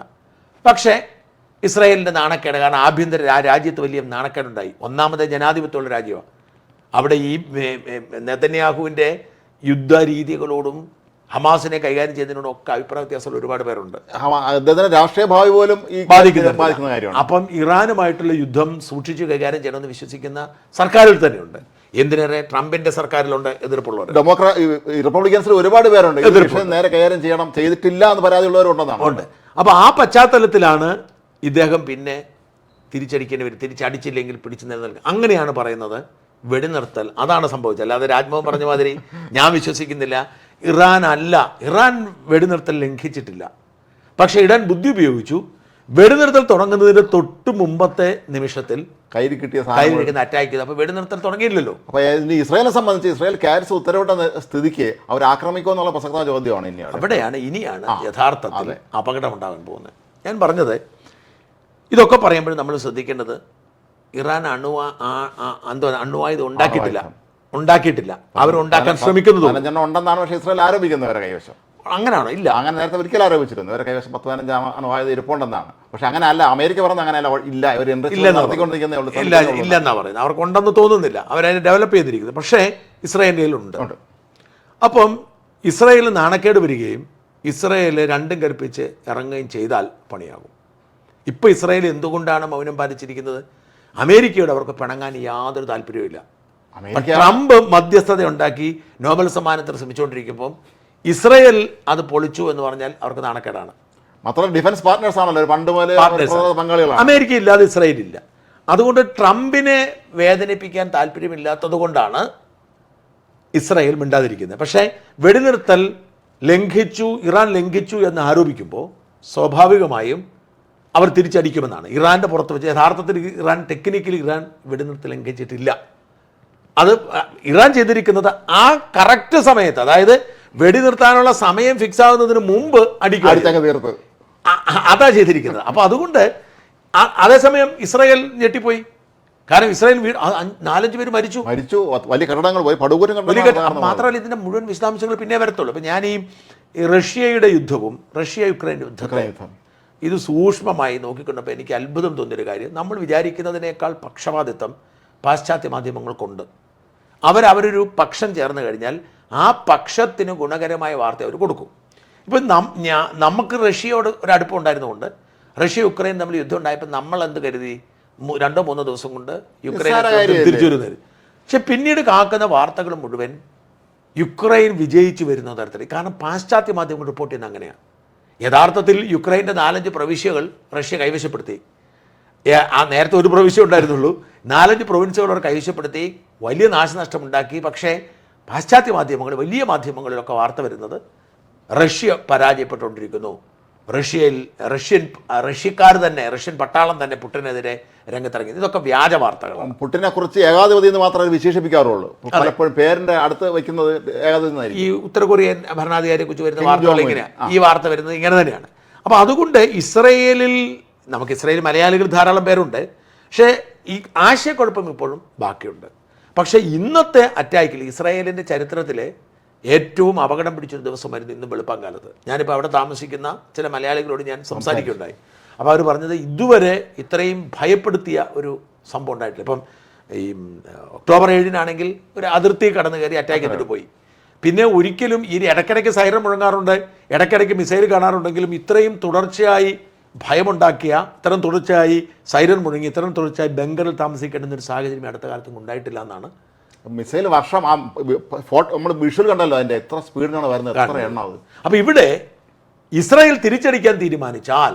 പക്ഷേ ഇസ്രായേലിൻ്റെ നാണക്കേട്, കാരണം ആഭ്യന്തര രാജ്യത്ത് വലിയ നാണക്കേടുണ്ടായി. ഒന്നാമത് ജനാധിപത്യമുള്ള രാജ്യമാണ്. അവിടെ ഈ നെതന്യാഹുവിൻ്റെ യുദ്ധ രീതികളോടും ഹമാസിനെ കൈകാര്യം ചെയ്തതിനോടും ഒക്കെ അഭിപ്രായ വ്യത്യാസമുള്ള ഒരുപാട് പേരുണ്ട്. രാഷ്ട്രീയ ഭാവി പോലും ബാധിക്കുന്ന കാര്യമാണ്. അപ്പം ഇറാനുമായിട്ടുള്ള യുദ്ധം സൂക്ഷിച്ച് കൈകാര്യം ചെയ്യണമെന്ന് വിശ്വസിക്കുന്ന സർക്കാരിൽ തന്നെയുണ്ട്. എന്തിനേറെ ട്രംപിന്റെ സർക്കാരിലുണ്ട് എതിർപ്പുള്ളവർ. റിപ്പബ്ലിക്കൻസിൽ ഒരുപാട് പേരുണ്ട് നേരെ കൈകാര്യം ചെയ്തിട്ടില്ല എന്ന് പരാതിയുള്ളവരുണ്ടെന്നാണ്. ഉണ്ട്. അപ്പോൾ ആ പശ്ചാത്തലത്തിലാണ് ഇദ്ദേഹം പിന്നെ തിരിച്ചടിക്കേണ്ടി വരും. തിരിച്ചടിച്ചില്ലെങ്കിൽ പിടിച്ചു നിലനിൽക്കുക. അങ്ങനെയാണ് പറയുന്നത് വെടിനിർത്തൽ. അതാണ് സംഭവിച്ചത്. അല്ലാതെ രാജ്മോഹൻ പറഞ്ഞ മാതിരി ഞാൻ വിശ്വസിക്കുന്നില്ല. ഇറാൻ വെടിനിർത്തൽ ലംഘിച്ചിട്ടില്ല. പക്ഷേ ഇറാൻ ബുദ്ധി ഉപയോഗിച്ചു. വെടിനിർത്തൽ തുടങ്ങുന്നതിന് തൊട്ട് മുമ്പത്തെ നിമിഷത്തിൽ കയ്യിൽ കിട്ടിയ അറ്റാക്ക് ചെയ്തു. അപ്പോൾ വെടിനിർത്തൽ തുടങ്ങിയില്ലല്ലോ. അപ്പോൾ ഇസ്രായേലിനെ സംബന്ധിച്ച് ഇസ്രായേൽ ക്യാരിസ് ഉത്തരവിട്ട സ്ഥിതിക്ക് അവർ ആക്രമിക്കുമോ എന്നുള്ള പ്രസക്ത ചോദ്യമാണ്. ഇനിയാണ് യഥാർത്ഥത്തിൽ അപകടം ഉണ്ടാകാൻ പോകുന്നത്. ഞാൻ പറഞ്ഞത് ഇതൊക്കെ പറയുമ്പോഴും നമ്മൾ ശ്രദ്ധിക്കേണ്ടത്, ഇറാൻ അണുവായുധം ഉണ്ടാക്കിയിട്ടില്ല. അവരുണ്ടാക്കാൻ ശ്രമിക്കുന്നത് ഉണ്ടെന്നാണ്. പക്ഷേ ഇസ്രായേൽ ആരോപിക്കുന്നവരെ കൈവശം അങ്ങനെയാണോ? ഇല്ല, അങ്ങനെ നേരത്തെ ഒരിക്കലും ആരോപിച്ചിരുന്നു. ഇവരെ കൈവശം 10-15 അണുവായുധം ഇരിപ്പുണ്ടെന്നാണ്. പക്ഷെ അങ്ങനെയല്ല, അമേരിക്ക പറഞ്ഞ അങ്ങനെയല്ല. ഇല്ല, ഇല്ലെന്നാ പറയുന്നത്. അവർക്കുണ്ടെന്ന് തോന്നുന്നില്ല. അവരതിനെ ഡെവലപ്പ് ചെയ്തിരിക്കുന്നത്. പക്ഷേ ഇസ്രായേലിലുണ്ട്. അപ്പം ഇസ്രായേലിൽ നാണക്കേട് വരികയും ഇസ്രായേൽ രണ്ടും കൽപ്പിച്ച് ഇറങ്ങുകയും ചെയ്താൽ പണിയാകും. ഇപ്പോൾ ഇസ്രായേൽ എന്തുകൊണ്ടാണ് മൗനം പാലിച്ചിരിക്കുന്നത്? അമേരിക്കയോട് അവർക്ക് പിണങ്ങാൻ യാതൊരു താല്പര്യവുമില്ല. ട്രംപ് മധ്യസ്ഥത ഉണ്ടാക്കി നോബൽ സമ്മാനത്തിന് ശ്രമിച്ചുകൊണ്ടിരിക്കുമ്പോൾ ഇസ്രായേൽ അത് പൊളിച്ചു എന്ന് പറഞ്ഞാൽ അവർക്ക് നാണക്കേടാണ്. മാത്രമല്ല ഡിഫൻസ് പാർട്ട്നേഴ്സ് ആണല്ലോ, പണ്ട് മുതലേ പങ്കാളികളാണ്. അമേരിക്ക ഇല്ലാതെ ഇസ്രായേൽ ഇല്ല. അതുകൊണ്ട് ട്രംപിനെ വേദനിപ്പിക്കാൻ താല്പര്യമില്ലാത്തത് കൊണ്ടാണ് ഇസ്രായേൽ മിണ്ടാതിരിക്കുന്നത്. പക്ഷേ വെടിനിർത്തൽ ഇറാൻ ലംഘിച്ചു എന്ന് ആരോപിക്കുമ്പോൾ സ്വാഭാവികമായും അവർ തിരിച്ചടിക്കുമെന്നാണ്. ഇറാൻ്റെ പുറത്ത് വെച്ച് യഥാർത്ഥത്തിൽ ടെക്നിക്കലി ഇറാൻ വെടിനിർത്തൽ ലംഘിച്ചിട്ടില്ല. അത് ഇറാൻ ചെയ്തിരിക്കുന്നത് ആ കറക്റ്റ് സമയത്ത്, അതായത് വെടിനിർത്താനുള്ള സമയം ഫിക്സ് ആകുന്നതിന് മുമ്പ് തീർത്ത് അതാ ചെയ്തിരിക്കുന്നത്. അപ്പോൾ അതുകൊണ്ട് അതേസമയം ഇസ്രായേൽ ഞെട്ടിപ്പോയി. കാരണം ഇസ്രായേൽ 4-5 പേര് മരിച്ചു. വലിയ കടങ്ങൾ പോയി. മാത്രമല്ല ഇതിൻ്റെ മുഴുവൻ വിശദാംശങ്ങൾ പിന്നെ വരത്തുള്ളൂ. അപ്പം ഞാൻ ഈ റഷ്യയുടെ യുദ്ധവും യുക്രൈൻ യുദ്ധം ഇത് സൂക്ഷ്മമായി നോക്കിക്കൊണ്ടപ്പോൾ എനിക്ക് അത്ഭുതം തോന്നിയൊരു കാര്യം, നമ്മൾ വിചാരിക്കുന്നതിനേക്കാൾ പക്ഷപാതിത്വം പാശ്ചാത്യ മാധ്യമങ്ങൾക്കുണ്ട്. അവരൊരു പക്ഷം ചേർന്ന് കഴിഞ്ഞാൽ ആ പക്ഷത്തിന് ഗുണകരമായ വാർത്ത അവർ കൊടുക്കും. ഇപ്പം നമുക്ക് റഷ്യയോട് ഒരു അടുപ്പമുണ്ടായിരുന്നുകൊണ്ട് യുക്രൈൻ തമ്മിൽ യുദ്ധം ഉണ്ടായപ്പോൾ നമ്മൾ എന്ത് കരുതി, 2-3 ദിവസം കൊണ്ട് യുക്രൈൻ തിരിച്ചു വരുന്നത്. പക്ഷെ പിന്നീട് കാക്കുന്ന വാർത്തകൾ മുഴുവൻ യുക്രൈൻ വിജയിച്ചു വരുന്ന തരത്തിൽ. കാരണം പാശ്ചാത്യ മാധ്യമങ്ങൾ റിപ്പോർട്ട് ചെയ്യുന്നത് അങ്ങനെയാണ്. യഥാർത്ഥത്തിൽ യുക്രൈൻ്റെ 4-5 പ്രവിശ്യകൾ റഷ്യ കൈവശപ്പെടുത്തി. നേരത്തെ ഒരു പ്രവിശ്യ ഉണ്ടായിരുന്നുള്ളൂ. 4-5 പ്രൊവിൻസുകൾ അവർ കൈവശപ്പെടുത്തി വലിയ നാശനഷ്ടമുണ്ടാക്കി. പക്ഷേ പാശ്ചാത്യ മാധ്യമങ്ങൾ, വലിയ മാധ്യമങ്ങളിലൊക്കെ വാർത്ത വരുന്നത് റഷ്യ പരാജയപ്പെട്ടുകൊണ്ടിരിക്കുന്നു, റഷ്യക്കാർ തന്നെ, റഷ്യൻ പട്ടാളം തന്നെ പുടിനെതിരെ രംഗത്തിറങ്ങി. ഇതൊക്കെ വ്യാജ വാർത്തകളാണ്. പുടിനെ കുറിച്ച് ഏകാധിപതി എന്ന് മാത്രമേ വിശേഷിപ്പിക്കാറുള്ളൂ. പലപ്പോഴും പേരിന്റെ അടുത്ത് വയ്ക്കുന്നത് ഏകാധിപതി. ഈ ഉത്തര കൊറിയൻ ഭരണാധികാരിയെ കുറിച്ച് വരുന്ന വാർത്തകൾ ഇങ്ങനെയാണ്. ഈ വാർത്ത വരുന്നത് ഇങ്ങനെ തന്നെയാണ്. അപ്പോൾ അതുകൊണ്ട് നമുക്ക് ഇസ്രായേൽ മലയാളികൾ ധാരാളം പേരുണ്ട്. പക്ഷേ ഈ ആശയക്കുഴപ്പം ഇപ്പോഴും ബാക്കിയുണ്ട്. പക്ഷേ ഇന്നത്തെ അറ്റാക്കിൽ ഇസ്രായേലിൻ്റെ ചരിത്രത്തിലെ ഏറ്റവും അപകടം പിടിച്ചൊരു ദിവസമായിരുന്നു ഇന്ന് വെളുപ്പാങ്കാലത്ത്. ഞാനിപ്പോൾ അവിടെ താമസിക്കുന്ന ചില മലയാളികളോട് ഞാൻ സംസാരിക്കുകയുണ്ടായി. അപ്പോൾ അവർ പറഞ്ഞത് ഇതുവരെ ഇത്രയും ഭയപ്പെടുത്തിയ ഒരു സംഭവം ഉണ്ടായിട്ടില്ല. ഇപ്പം ഈ ഒക്ടോബർ 7-നാണെങ്കിൽ ഒരു അതിർത്തി കടന്നു കയറി അറ്റാക്ക് ചെയ്തിട്ട് പോയി. പിന്നെ ഒരിക്കലും ഈ ഇടയ്ക്കിടയ്ക്ക് സൈറൻ മുഴങ്ങാറുണ്ട്, ഇടയ്ക്കിടയ്ക്ക് മിസൈൽ കാണാറുണ്ടെങ്കിലും ഇത്രയും തുടർച്ചയായി ഭയമുണ്ടാക്കിയ, ഇത്തരം തുടർച്ചയായി സൈറൻ മുഴങ്ങി, ഇത്തരം തുടർച്ചയായി ബംഗറിൽ താമസിക്കേണ്ടുന്ന ഒരു സാഹചര്യം അടുത്ത കാലത്തും ഉണ്ടായിട്ടില്ല എന്നാണ്. മിസൈൽ വർഷം ആ ഫോട്ടോ നമ്മൾ വിഷ്വൽ കണ്ടല്ലോ, അതിൻ്റെ എത്ര സ്പീഡിനാണ് വരുന്നത്, എത്ര എണ്ണം അത്. അപ്പോൾ ഇവിടെ ഇസ്രായേൽ തിരിച്ചടിക്കാൻ തീരുമാനിച്ചാൽ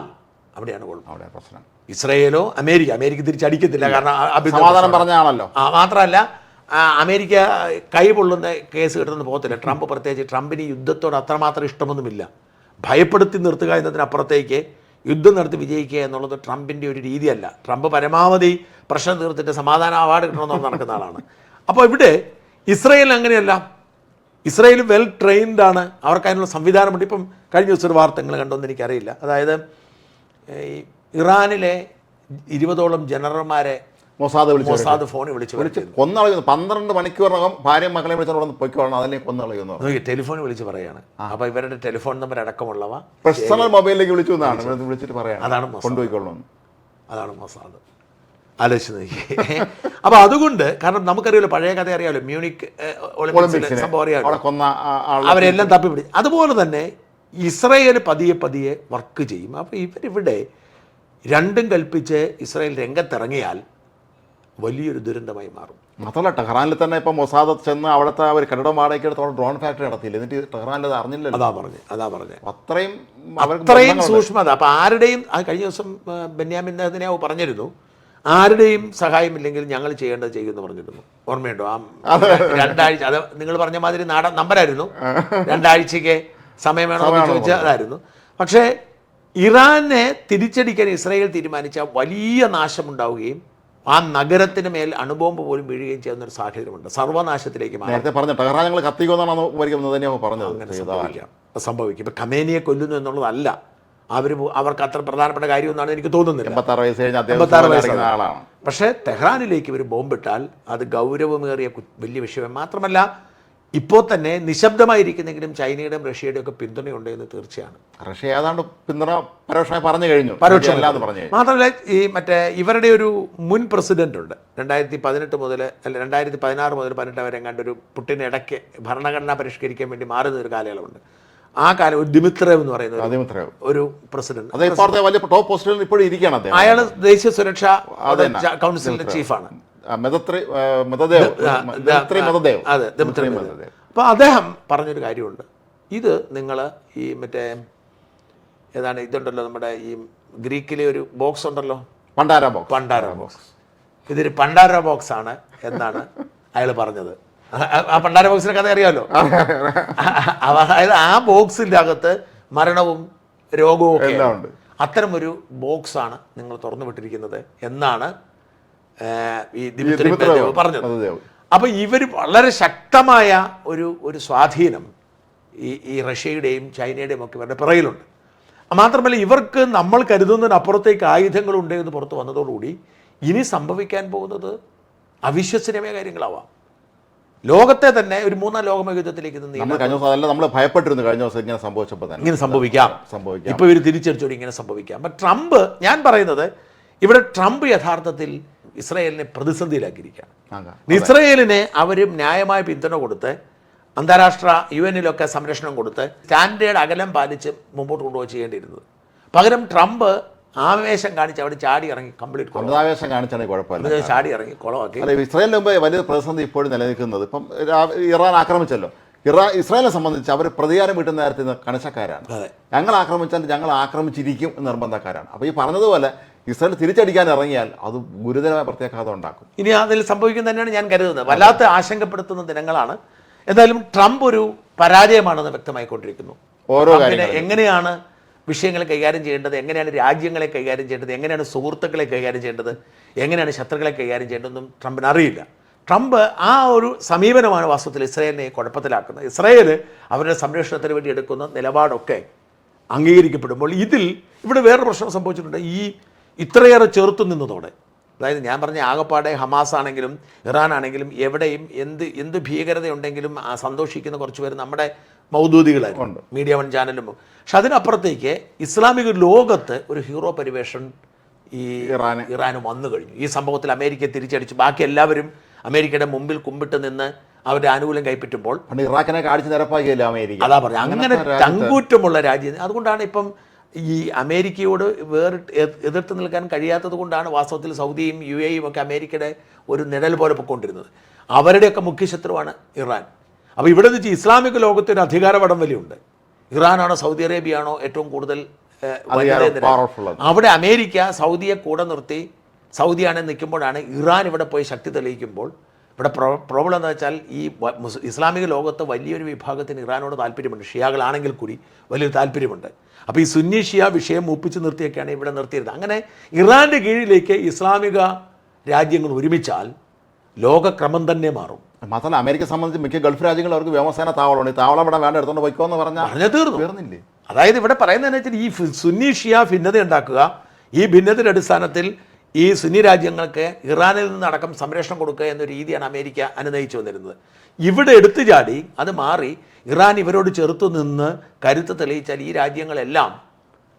അവിടെയാണ് കുഴപ്പം, അവിടെ പ്രശ്നം. ഇസ്രായേലോ അമേരിക്ക തിരിച്ചടിക്കത്തില്ല, കാരണം സമാധാനം പറഞ്ഞാണല്ലോ. മാത്രമല്ല അമേരിക്ക കൈ പൊള്ളുന്ന കേസ് കിട്ടുന്നത് പോകത്തില്ല. ട്രംപ് പ്രത്യേകിച്ച്, ട്രംപിന് യുദ്ധത്തോട് അത്രമാത്രം ഇഷ്ടമൊന്നുമില്ല. ഭയപ്പെടുത്തി നിർത്തുക എന്നതിനപ്പുറത്തേക്ക് യുദ്ധം നടത്തി വിജയിക്കുക എന്നുള്ളത് ട്രംപിൻ്റെ ഒരു രീതിയല്ല. ട്രംപ് പരമാവധി പ്രശ്നം തീർത്തിട്ട് സമാധാന അവാർഡ് കിട്ടണമെന്ന് നടക്കുന്ന ആളാണ്. അപ്പോൾ ഇവിടെ ഇസ്രായേൽ അങ്ങനെയല്ല. ഇസ്രായേൽ വെൽ ട്രെയിൻഡ് ആണ്, അവർക്ക് അതിനുള്ള സംവിധാനമുണ്ട്. ഇപ്പം കഴിഞ്ഞ ദിവസം ഒരു വാർത്ത നിങ്ങൾ കണ്ടോന്ന് എനിക്കറിയില്ല. അതായത് ഇറാനിലെ 20ഓളം ജനറൽമാരെ മൊസാദ് ഫോണിൽ വിളിച്ച് കൊന്നളയുന്നു. 12 മണിക്കൂറിനകം ഭാര്യയും മക്കളെ വിളിച്ചു പൊയ്ക്കോളണം, അതിനെ കൊന്നളയുന്നു. ടെലിഫോണിൽ വിളിച്ച് പറയാണ്. അപ്പോൾ ഇവരുടെ ടെലിഫോൺ നമ്പർ അടക്കമുള്ളവ പേഴ്സണൽ മൊബൈലിലേക്ക് വിളിച്ചു എന്നാണ് വിളിച്ചിട്ട് പറയാം, അതാണ് കൊണ്ടുപോയിക്കൊള്ളണം. അതാണ് മൊസാദ്. ആലോചിച്ച് നോക്കി. അപ്പോൾ അതുകൊണ്ട്, കാരണം നമുക്കറിയാലോ, പഴയ കഥ അറിയാമല്ലോ, മ്യൂണിക് ഒളിമ്പിക്സിലെ സംഭവം അറിയാമല്ലോ, അവരെല്ലാം തപ്പിപ്പിടി. അതുപോലെ തന്നെ ഇസ്രായേൽ പതിയെ വർക്ക് ചെയ്യും. അപ്പോൾ ഇവരിവിടെ രണ്ടും കൽപ്പിച്ച് ഇസ്രായേൽ രംഗത്തിറങ്ങിയാൽ വലിയൊരു ദുരന്തമായി മാറും. മാത്രമല്ല ടെഹ്റാനിൽ തന്നെ ഇപ്പം മൊസാദ് ചെന്ന് അവിടുത്തെ ഒരു കെട്ടിടം വാടകയ്ക്ക് എടുത്തോളം ഡ്രോൺ ഫാക്ടറി നടത്തിയില്ല, എന്നിട്ട് ടെഹ്റാനിൽ അത് അറിഞ്ഞില്ലല്ലോ. അതാ പറഞ്ഞത് അത്രയും സൂക്ഷ്മത. അപ്പോൾ ആരുടെയും, കഴിഞ്ഞ ദിവസം ബെന്യാമിൻ നെതന്യാഹു പറഞ്ഞിരുന്നു, ആരുടെയും സഹായമില്ലെങ്കിൽ ഞങ്ങൾ ചെയ്യേണ്ടത് ചെയ്യുമെന്ന് പറഞ്ഞിരുന്നു. ഓർമ്മയുണ്ടോ? 2 ആഴ്ച, അത് നിങ്ങൾ പറഞ്ഞ മാതിരി നമ്പരായിരുന്നു, 2 ആഴ്ചയ്ക്ക് സമയം വേണമെന്ന് ചോദിച്ചാൽ അതായിരുന്നു. പക്ഷേ ഇറാനെ തിരിച്ചടിക്കാൻ ഇസ്രായേൽ തീരുമാനിച്ച വലിയ നാശമുണ്ടാവുകയും ആ നഗരത്തിന് മേൽ അണുബോംബ് പോലും വീഴുകയും ചെയ്യുന്ന ഒരു സാഹചര്യമുണ്ട്. സർവനാശത്തിലേക്ക് സംഭവിക്കും. ഇപ്പം ഖമേനിയെ കൊല്ലുന്നു എന്നുള്ളതല്ല അവർക്ക് അത്ര പ്രധാനപ്പെട്ട കാര്യമെന്നാണ് എനിക്ക് തോന്നുന്നില്ല. 86 വയസ്സാണ്. പക്ഷേ ടെഹ്റാനിലേക്ക് ഇവർ ബോംബിട്ടാൽ അത് ഗൗരവമേറിയ വലിയ വിഷയം. മാത്രമല്ല ഇപ്പോൾ തന്നെ നിശബ്ദമായിരിക്കുന്നെങ്കിലും ചൈനയുടെയും റഷ്യയുടെയും ഒക്കെ പിന്തുണയുണ്ട് എന്ന് തീർച്ചയാണ്. റഷ്യ ഏതാണ്ട് പിന്തുണ പരോക്ഷമായി പറഞ്ഞു കഴിഞ്ഞു. മാത്രമല്ല മറ്റേ ഇവരുടെ ഒരു മുൻ പ്രസിഡന്റ് ഉണ്ട്, 2018 മുതൽ 2016 മുതൽ 18 വരെ എങ്ങാണ്ട് പുട്ടിന് ഇടയ്ക്ക് ഭരണഘടന പരിഷ്കരിക്കാൻ വേണ്ടി മാറുന്ന ഒരു കാലയളവുണ്ട്. ആ കാലം ഒരു ദിമിത്രേവ് എന്ന് പറയുന്ന ഒരു പ്രസിഡന്റ്, അയാൾ ദേശീയ സുരക്ഷാ കൗൺസിലിന്റെ ചീഫാണ്. അപ്പോൾ അദ്ദേഹം പറഞ്ഞൊരു കാര്യമുണ്ട്, ഇത് നിങ്ങൾ ഈ മറ്റേ ഏതാണ് ഇതുണ്ടല്ലോ, നമ്മുടെ ഈ ഗ്രീക്കിലെ ഒരു ബോക്സ് ഉണ്ടല്ലോ, പണ്ടാര ബോക്സ്, ഇതൊരു പണ്ടാര ബോക്സ് ആണ് എന്നാണ് അയാൾ പറഞ്ഞത്. ആ പണ്ടാര ബോക്സിന്റെ കഥ അറിയാമല്ലോ. അതായത് ആ ബോക്സിൻ്റെ അകത്ത് മരണവും രോഗവും ഒക്കെ ഉണ്ട്. അത്തരമൊരു ബോക്സാണ് നിങ്ങൾ തുറന്നു വിട്ടിരിക്കുന്നത് എന്നാണ് ഈ ദിമിത്രി മെദ്വെദേവ് പറഞ്ഞത്. അപ്പോൾ ഇവർ വളരെ ശക്തമായ ഒരു സ്വാധീനം ഈ റഷ്യയുടെയും ചൈനയുടെയും ഒക്കെ ഇവരുടെ പിറകിലുണ്ട്. മാത്രമല്ല ഇവർക്ക് നമ്മൾ കരുതുന്നതിനപ്പുറത്തേക്ക് ആയുധങ്ങളുണ്ട് എന്ന് പുറത്ത് വന്നതോടുകൂടി ഇനി സംഭവിക്കാൻ പോകുന്നത് അവിശ്വസനീയമായ കാര്യങ്ങളാവാം. ലോകത്തെ തന്നെ ഒരു 3-ാം ലോകമഹായുദ്ധത്തിലേക്ക് നമ്മൾ ഭയപ്പെട്ടിരുന്നു കഴിഞ്ഞ ദിവസം ഇങ്ങനെ സംഭവിച്ചപ്പോൾ തന്നെ. ഇങ്ങനെ സംഭവിക്കാം, ഇപ്പോൾ ഇവർ തിരിച്ചടിച്ചോടി ഇങ്ങനെ സംഭവിക്കാം. അപ്പം ട്രംപ്, ഞാൻ പറയുന്നത് ഇവിടെ ട്രംപ് യഥാർത്ഥത്തിൽ ഇസ്രായേലിനെ പ്രതിസന്ധിയിലാക്കിയിരിക്കുകയാണ്. ഇസ്രായേലിനെ അവർ ന്യായമായ പിന്തുണ കൊടുത്ത് അന്താരാഷ്ട്ര UN-ലൊക്കെ സംരക്ഷണം കൊടുത്ത് സ്റ്റാൻഡേർഡ് അകലം പാലിച്ച് മുമ്പോട്ട് കൊണ്ടുപോയി ചെയ്യേണ്ടിയിരുന്നത്. പകരം ട്രംപ് ആവേശം കാണിച്ച് അവിടെ ചാടി ഇറങ്ങി കംപ്ലീറ്റ് ആവേശം കാണിച്ചാണ് കുഴപ്പമില്ല, ചാടി ഇറങ്ങി കുളമാക്കി. ഇസ്രായേലിന് മുമ്പ് വലിയ പ്രതിസന്ധി ഇപ്പോഴും നിലനിൽക്കുന്നത്, ഇപ്പം ഇറാൻ ആക്രമിച്ചല്ലോ, ഇസ്രായേലിനെ സംബന്ധിച്ച് അവർ പ്രതികാരം വീട്ടുന്ന നേരത്തിൽ കണിശക്കാരാണ്. ഞങ്ങൾ ആക്രമിച്ചാൽ ഞങ്ങൾ ആക്രമിച്ചിരിക്കും എന്ന് നിർബന്ധക്കാരാണ്. അപ്പോൾ ഈ പറഞ്ഞതുപോലെ ഇസ്രായേൽ തിരിച്ചടിക്കാൻ ഇറങ്ങിയാൽ അത് ഗുരുതരമായ പ്രത്യാഘാതം ഉണ്ടാക്കും. ഇനി അതിൽ സംഭവിക്കും തന്നെയാണ് ഞാൻ കരുതുന്നത്. വല്ലാത്ത ആശങ്കപ്പെടുത്തുന്ന ദിനങ്ങളാണ്. എന്തായാലും ട്രംപ് ഒരു പരാജയമാണെന്ന് വ്യക്തമായിക്കൊണ്ടിരിക്കുന്നു. ഓരോ കാര്യങ്ങളും എങ്ങനെയാണ് വിഷയങ്ങളെ കൈകാര്യം ചെയ്യേണ്ടത്, എങ്ങനെയാണ് രാജ്യങ്ങളെ കൈകാര്യം ചെയ്യേണ്ടത്, എങ്ങനെയാണ് സുഹൃത്തുക്കളെ കൈകാര്യം ചെയ്യേണ്ടത്, എങ്ങനെയാണ് ശത്രുക്കളെ കൈകാര്യം ചെയ്യേണ്ടതെന്നും ട്രംപിന് അറിയില്ല. ട്രംപ് ആ ഒരു സമീപനമാണ് വാസ്തവത്തിൽ ഇസ്രായേലിനെ കുഴപ്പത്തിലാക്കുന്നത്. ഇസ്രായേൽ അവരുടെ സംരക്ഷണത്തിന് വേണ്ടി എടുക്കുന്ന നിലപാടൊക്കെ അംഗീകരിക്കപ്പെടുമ്പോൾ ഇവിടെ വേറൊരു പ്രശ്നം സംഭവിച്ചിട്ടുണ്ട്. ഇത്രയേറെ ചെറുത്തു നിന്നതോടെ, അതായത് ഞാൻ പറഞ്ഞ ആകപ്പാടെ ഹമാസ് ആണെങ്കിലും ഇറാൻ ആണെങ്കിലും എവിടെയും എന്ത് ഭീകരതയുണ്ടെങ്കിലും സന്തോഷിക്കുന്ന കുറച്ച് പേര് നമ്മുടെ മൗദൂദികളായിരുന്നു, മീഡിയ 1 ചാനലും. പക്ഷെ അതിനപ്പുറത്തേക്ക് ഇസ്ലാമിക ലോകത്ത് ഒരു ഹീറോ പരിവേഷം ഈ ഇറാന് വന്നു കഴിഞ്ഞു. ഈ സംഭവത്തിൽ അമേരിക്ക തിരിച്ചടിച്ചു. ബാക്കി എല്ലാവരും അമേരിക്കയുടെ മുമ്പിൽ കുമ്പിട്ട് നിന്ന് അവരുടെ ആനുകൂല്യം കൈപ്പറ്റുമ്പോൾ പണ്ട് ഇറാഖിനെ കാണിച്ച് നിരപ്പാക്കിയല്ലോ അമേരിക്ക. അതാ പറഞ്ഞു അങ്ങനെ ചങ്കൂറ്റമുള്ള രാജ്യം. അതുകൊണ്ടാണ് ഇപ്പം ഈ അമേരിക്കയോട് എതിർത്ത് നിൽക്കാൻ കഴിയാത്തത് കൊണ്ടാണ് വാസ്തവത്തിൽ സൗദിയും UAEയും ഒക്കെ അമേരിക്കയുടെ ഒരു നിഴൽ പോലെ പൊയ്ക്കൊണ്ടിരുന്നത്. അവരുടെയൊക്കെ മുഖ്യ ശത്രുവാണ് ഇറാൻ. അപ്പോൾ ഇവിടെ നിന്ന് വെച്ചാൽ ഇസ്ലാമിക ലോകത്ത് ഒരു അധികാര വടംവലിയുണ്ട്. ഇറാനാണോ സൗദി അറേബ്യയാണോ ഏറ്റവും കൂടുതൽ അവിടെ അമേരിക്ക സൗദിയെ കൂടെ നിർത്തി സൗദിയാണ് നിൽക്കുമ്പോഴാണ് ഇറാൻ ഇവിടെ പോയി ശക്തി തെളിയിക്കുമ്പോൾ ഇവിടെ പ്രോബ്ലം എന്താ വെച്ചാൽ ഈ ഇസ്ലാമിക ലോകത്ത് വലിയൊരു വിഭാഗത്തിന് ഇറാനോട് താല്പര്യമുണ്ട്. ഷിയാകളാണെങ്കിൽ കൂടി വലിയൊരു താല്പര്യമുണ്ട്. അപ്പോൾ ഈ സുന്നി ഷിയ വിഷയം മൂപ്പിച്ച് നിർത്തിയൊക്കെയാണ് ഇവിടെ നിർത്തിയിരുന്നത്. അങ്ങനെ ഇറാൻ്റെ കീഴിലേക്ക് ഇസ്ലാമിക രാജ്യങ്ങൾ ഒരുമിച്ചാൽ ലോകക്രമം തന്നെ മാറും. മാത്രമല്ല അമേരിക്ക സംബന്ധിച്ച് മിക്ക ഗൾഫ് രാജ്യങ്ങൾ അവർക്ക് വ്യോമസേന താവളമുണ്ട്. ഈ താവളം ഇവിടെ വേണ്ട എടുത്തോണ്ട് പോയിക്കോ എന്ന് പറഞ്ഞാൽ തീർന്നില്ലേ? അതായത് ഇവിടെ പറയുന്നതെന്ന് വെച്ചാൽ ഈ സുന്നി ഷിയ ഭിന്നത ഉണ്ടാക്കുക, ഈ ഭിന്നതയുടെ അടിസ്ഥാനത്തിൽ ഈ സുന്നി രാജ്യങ്ങൾക്ക് ഇറാനിൽ നിന്നടക്കം സംരക്ഷണം കൊടുക്കുക എന്ന രീതിയാണ് അമേരിക്ക അനുനയിച്ചു വന്നിരുന്നത്. ഇവിടെ എടുത്തു ചാടി അത് മാറി ഇറാൻ ഇവരോട് ചെറുത്തു നിന്ന് കരുത്ത് തെളിയിച്ചാൽ ഈ രാജ്യങ്ങളെല്ലാം,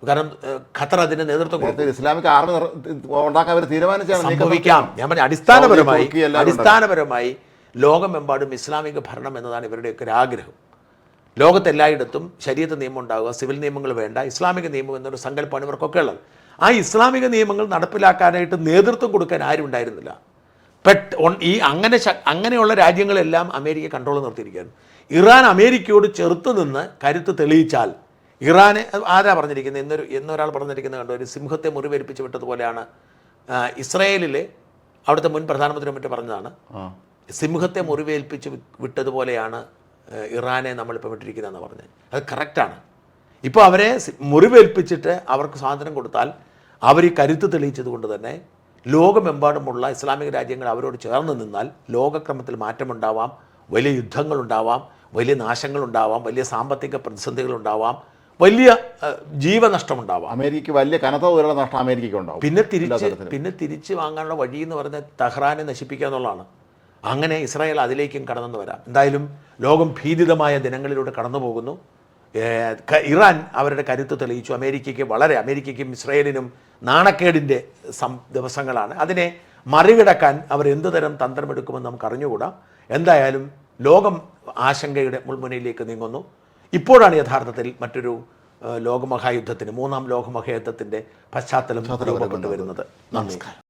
കാരണം ഖത്തർ അതിന് നേതൃത്വം കൊടുത്തു, ഇസ്ലാമിക് ആർമി ഉണ്ടാക്കാൻ അവർ തീരുമാനിച്ചാണ് സംഭവിക്കാം. ഞാൻ പറഞ്ഞ അടിസ്ഥാനപരമായി ലോകമെമ്പാടും ഇസ്ലാമിക ഭരണം എന്നതാണ് ഇവരുടെയൊക്കെ ഒരു ആഗ്രഹം. ലോകത്തെല്ലായിടത്തും ശരീഅത്ത് നിയമം ഉണ്ടാവുക, സിവിൽ നിയമങ്ങൾ വേണ്ട, ഇസ്ലാമിക നിയമം എന്നൊരു സങ്കല്പമാണ് ഇവർക്കൊക്കെ ഉള്ളത്. ആ ഇസ്ലാമിക നിയമങ്ങൾ നടപ്പിലാക്കാനായിട്ട് നേതൃത്വം കൊടുക്കാൻ ആരും ഉണ്ടായിരുന്നില്ല. ഈ അങ്ങനെയുള്ള രാജ്യങ്ങളെല്ലാം അമേരിക്ക കൺട്രോൾ നിർത്തിയിരിക്കുകയാണ്. ഇറാൻ അമേരിക്കയോട് ചെറുത്ത് നിന്ന് കരുത്ത് തെളിയിച്ചാൽ ഇറാനെ ആരാ പറഞ്ഞിരിക്കുന്നത്, എന്നൊരാൾ പറഞ്ഞിരിക്കുന്നത് കണ്ടോ, ഒരു സിംഹത്തെ മുറിവേൽപ്പിച്ച് വിട്ടതുപോലെയാണ് ഇസ്രായേലിലെ അവിടുത്തെ മുൻ പ്രധാനമന്ത്രി മറ്റു പറഞ്ഞതാണ്, സിംഹത്തെ മുറിവേൽപ്പിച്ച് വിട്ടതുപോലെയാണ് ഇറാനെ നമ്മളിപ്പോൾ വിട്ടിരിക്കുന്നതെന്ന് പറഞ്ഞത്. അത് കറക്റ്റാണ്. ഇപ്പോൾ അവരെ മുറിവേൽപ്പിച്ചിട്ട് അവർക്ക് സ്വാതന്ത്ര്യം കൊടുത്താൽ അവർ ഈ കരുത്ത് തെളിയിച്ചത് കൊണ്ട് തന്നെ ലോകമെമ്പാടുമുള്ള ഇസ്ലാമിക രാജ്യങ്ങൾ അവരോട് ചേർന്ന് നിന്നാൽ ലോകക്രമത്തിൽ മാറ്റമുണ്ടാവാം, വലിയ യുദ്ധങ്ങളുണ്ടാവാം, വലിയ നാശങ്ങളുണ്ടാവാം, വലിയ സാമ്പത്തിക പ്രതിസന്ധികളുണ്ടാവാം, വലിയ ജീവനഷ്ടമുണ്ടാവാം. അമേരിക്ക വലിയ കനത്ത തോതിലുള്ള നഷ്ടം അമേരിക്കയ്ക്ക് ഉണ്ടാവും. പിന്നെ തിരിച്ച് വാങ്ങാനുള്ള വഴി എന്ന് പറഞ്ഞാൽ തെഹ്റാനെ നശിപ്പിക്കുക എന്നുള്ളതാണ്. അങ്ങനെ ഇസ്രായേൽ അതിലേക്കും കടന്നു വരാം. എന്തായാലും ലോകം ഭീതിതമായ ദിനങ്ങളിലൂടെ കടന്നു പോകുന്നു. ഇറാൻ അവരുടെ കരുത്ത് തെളിയിച്ചു. അമേരിക്കയ്ക്കും ഇസ്രായേലിനും നാണക്കേടിൻ്റെ ദിവസങ്ങളാണ്. അതിനെ മറികടക്കാൻ അവർ എന്ത് തരം തന്ത്രമെടുക്കുമെന്ന് നമുക്ക് അറിഞ്ഞുകൂടാ. എന്തായാലും ലോകം ആശങ്കയുടെ മുൾമുനയിലേക്ക് നീങ്ങുന്നു. ഇപ്പോഴാണ് യഥാർത്ഥത്തിൽ മറ്റൊരു ലോകമഹായുദ്ധത്തിന്, മൂന്നാം ലോകമഹായുദ്ധത്തിൻ്റെ പശ്ചാത്തലം രൂപപ്പെട്ടു വരുന്നത്. നമസ്കാരം.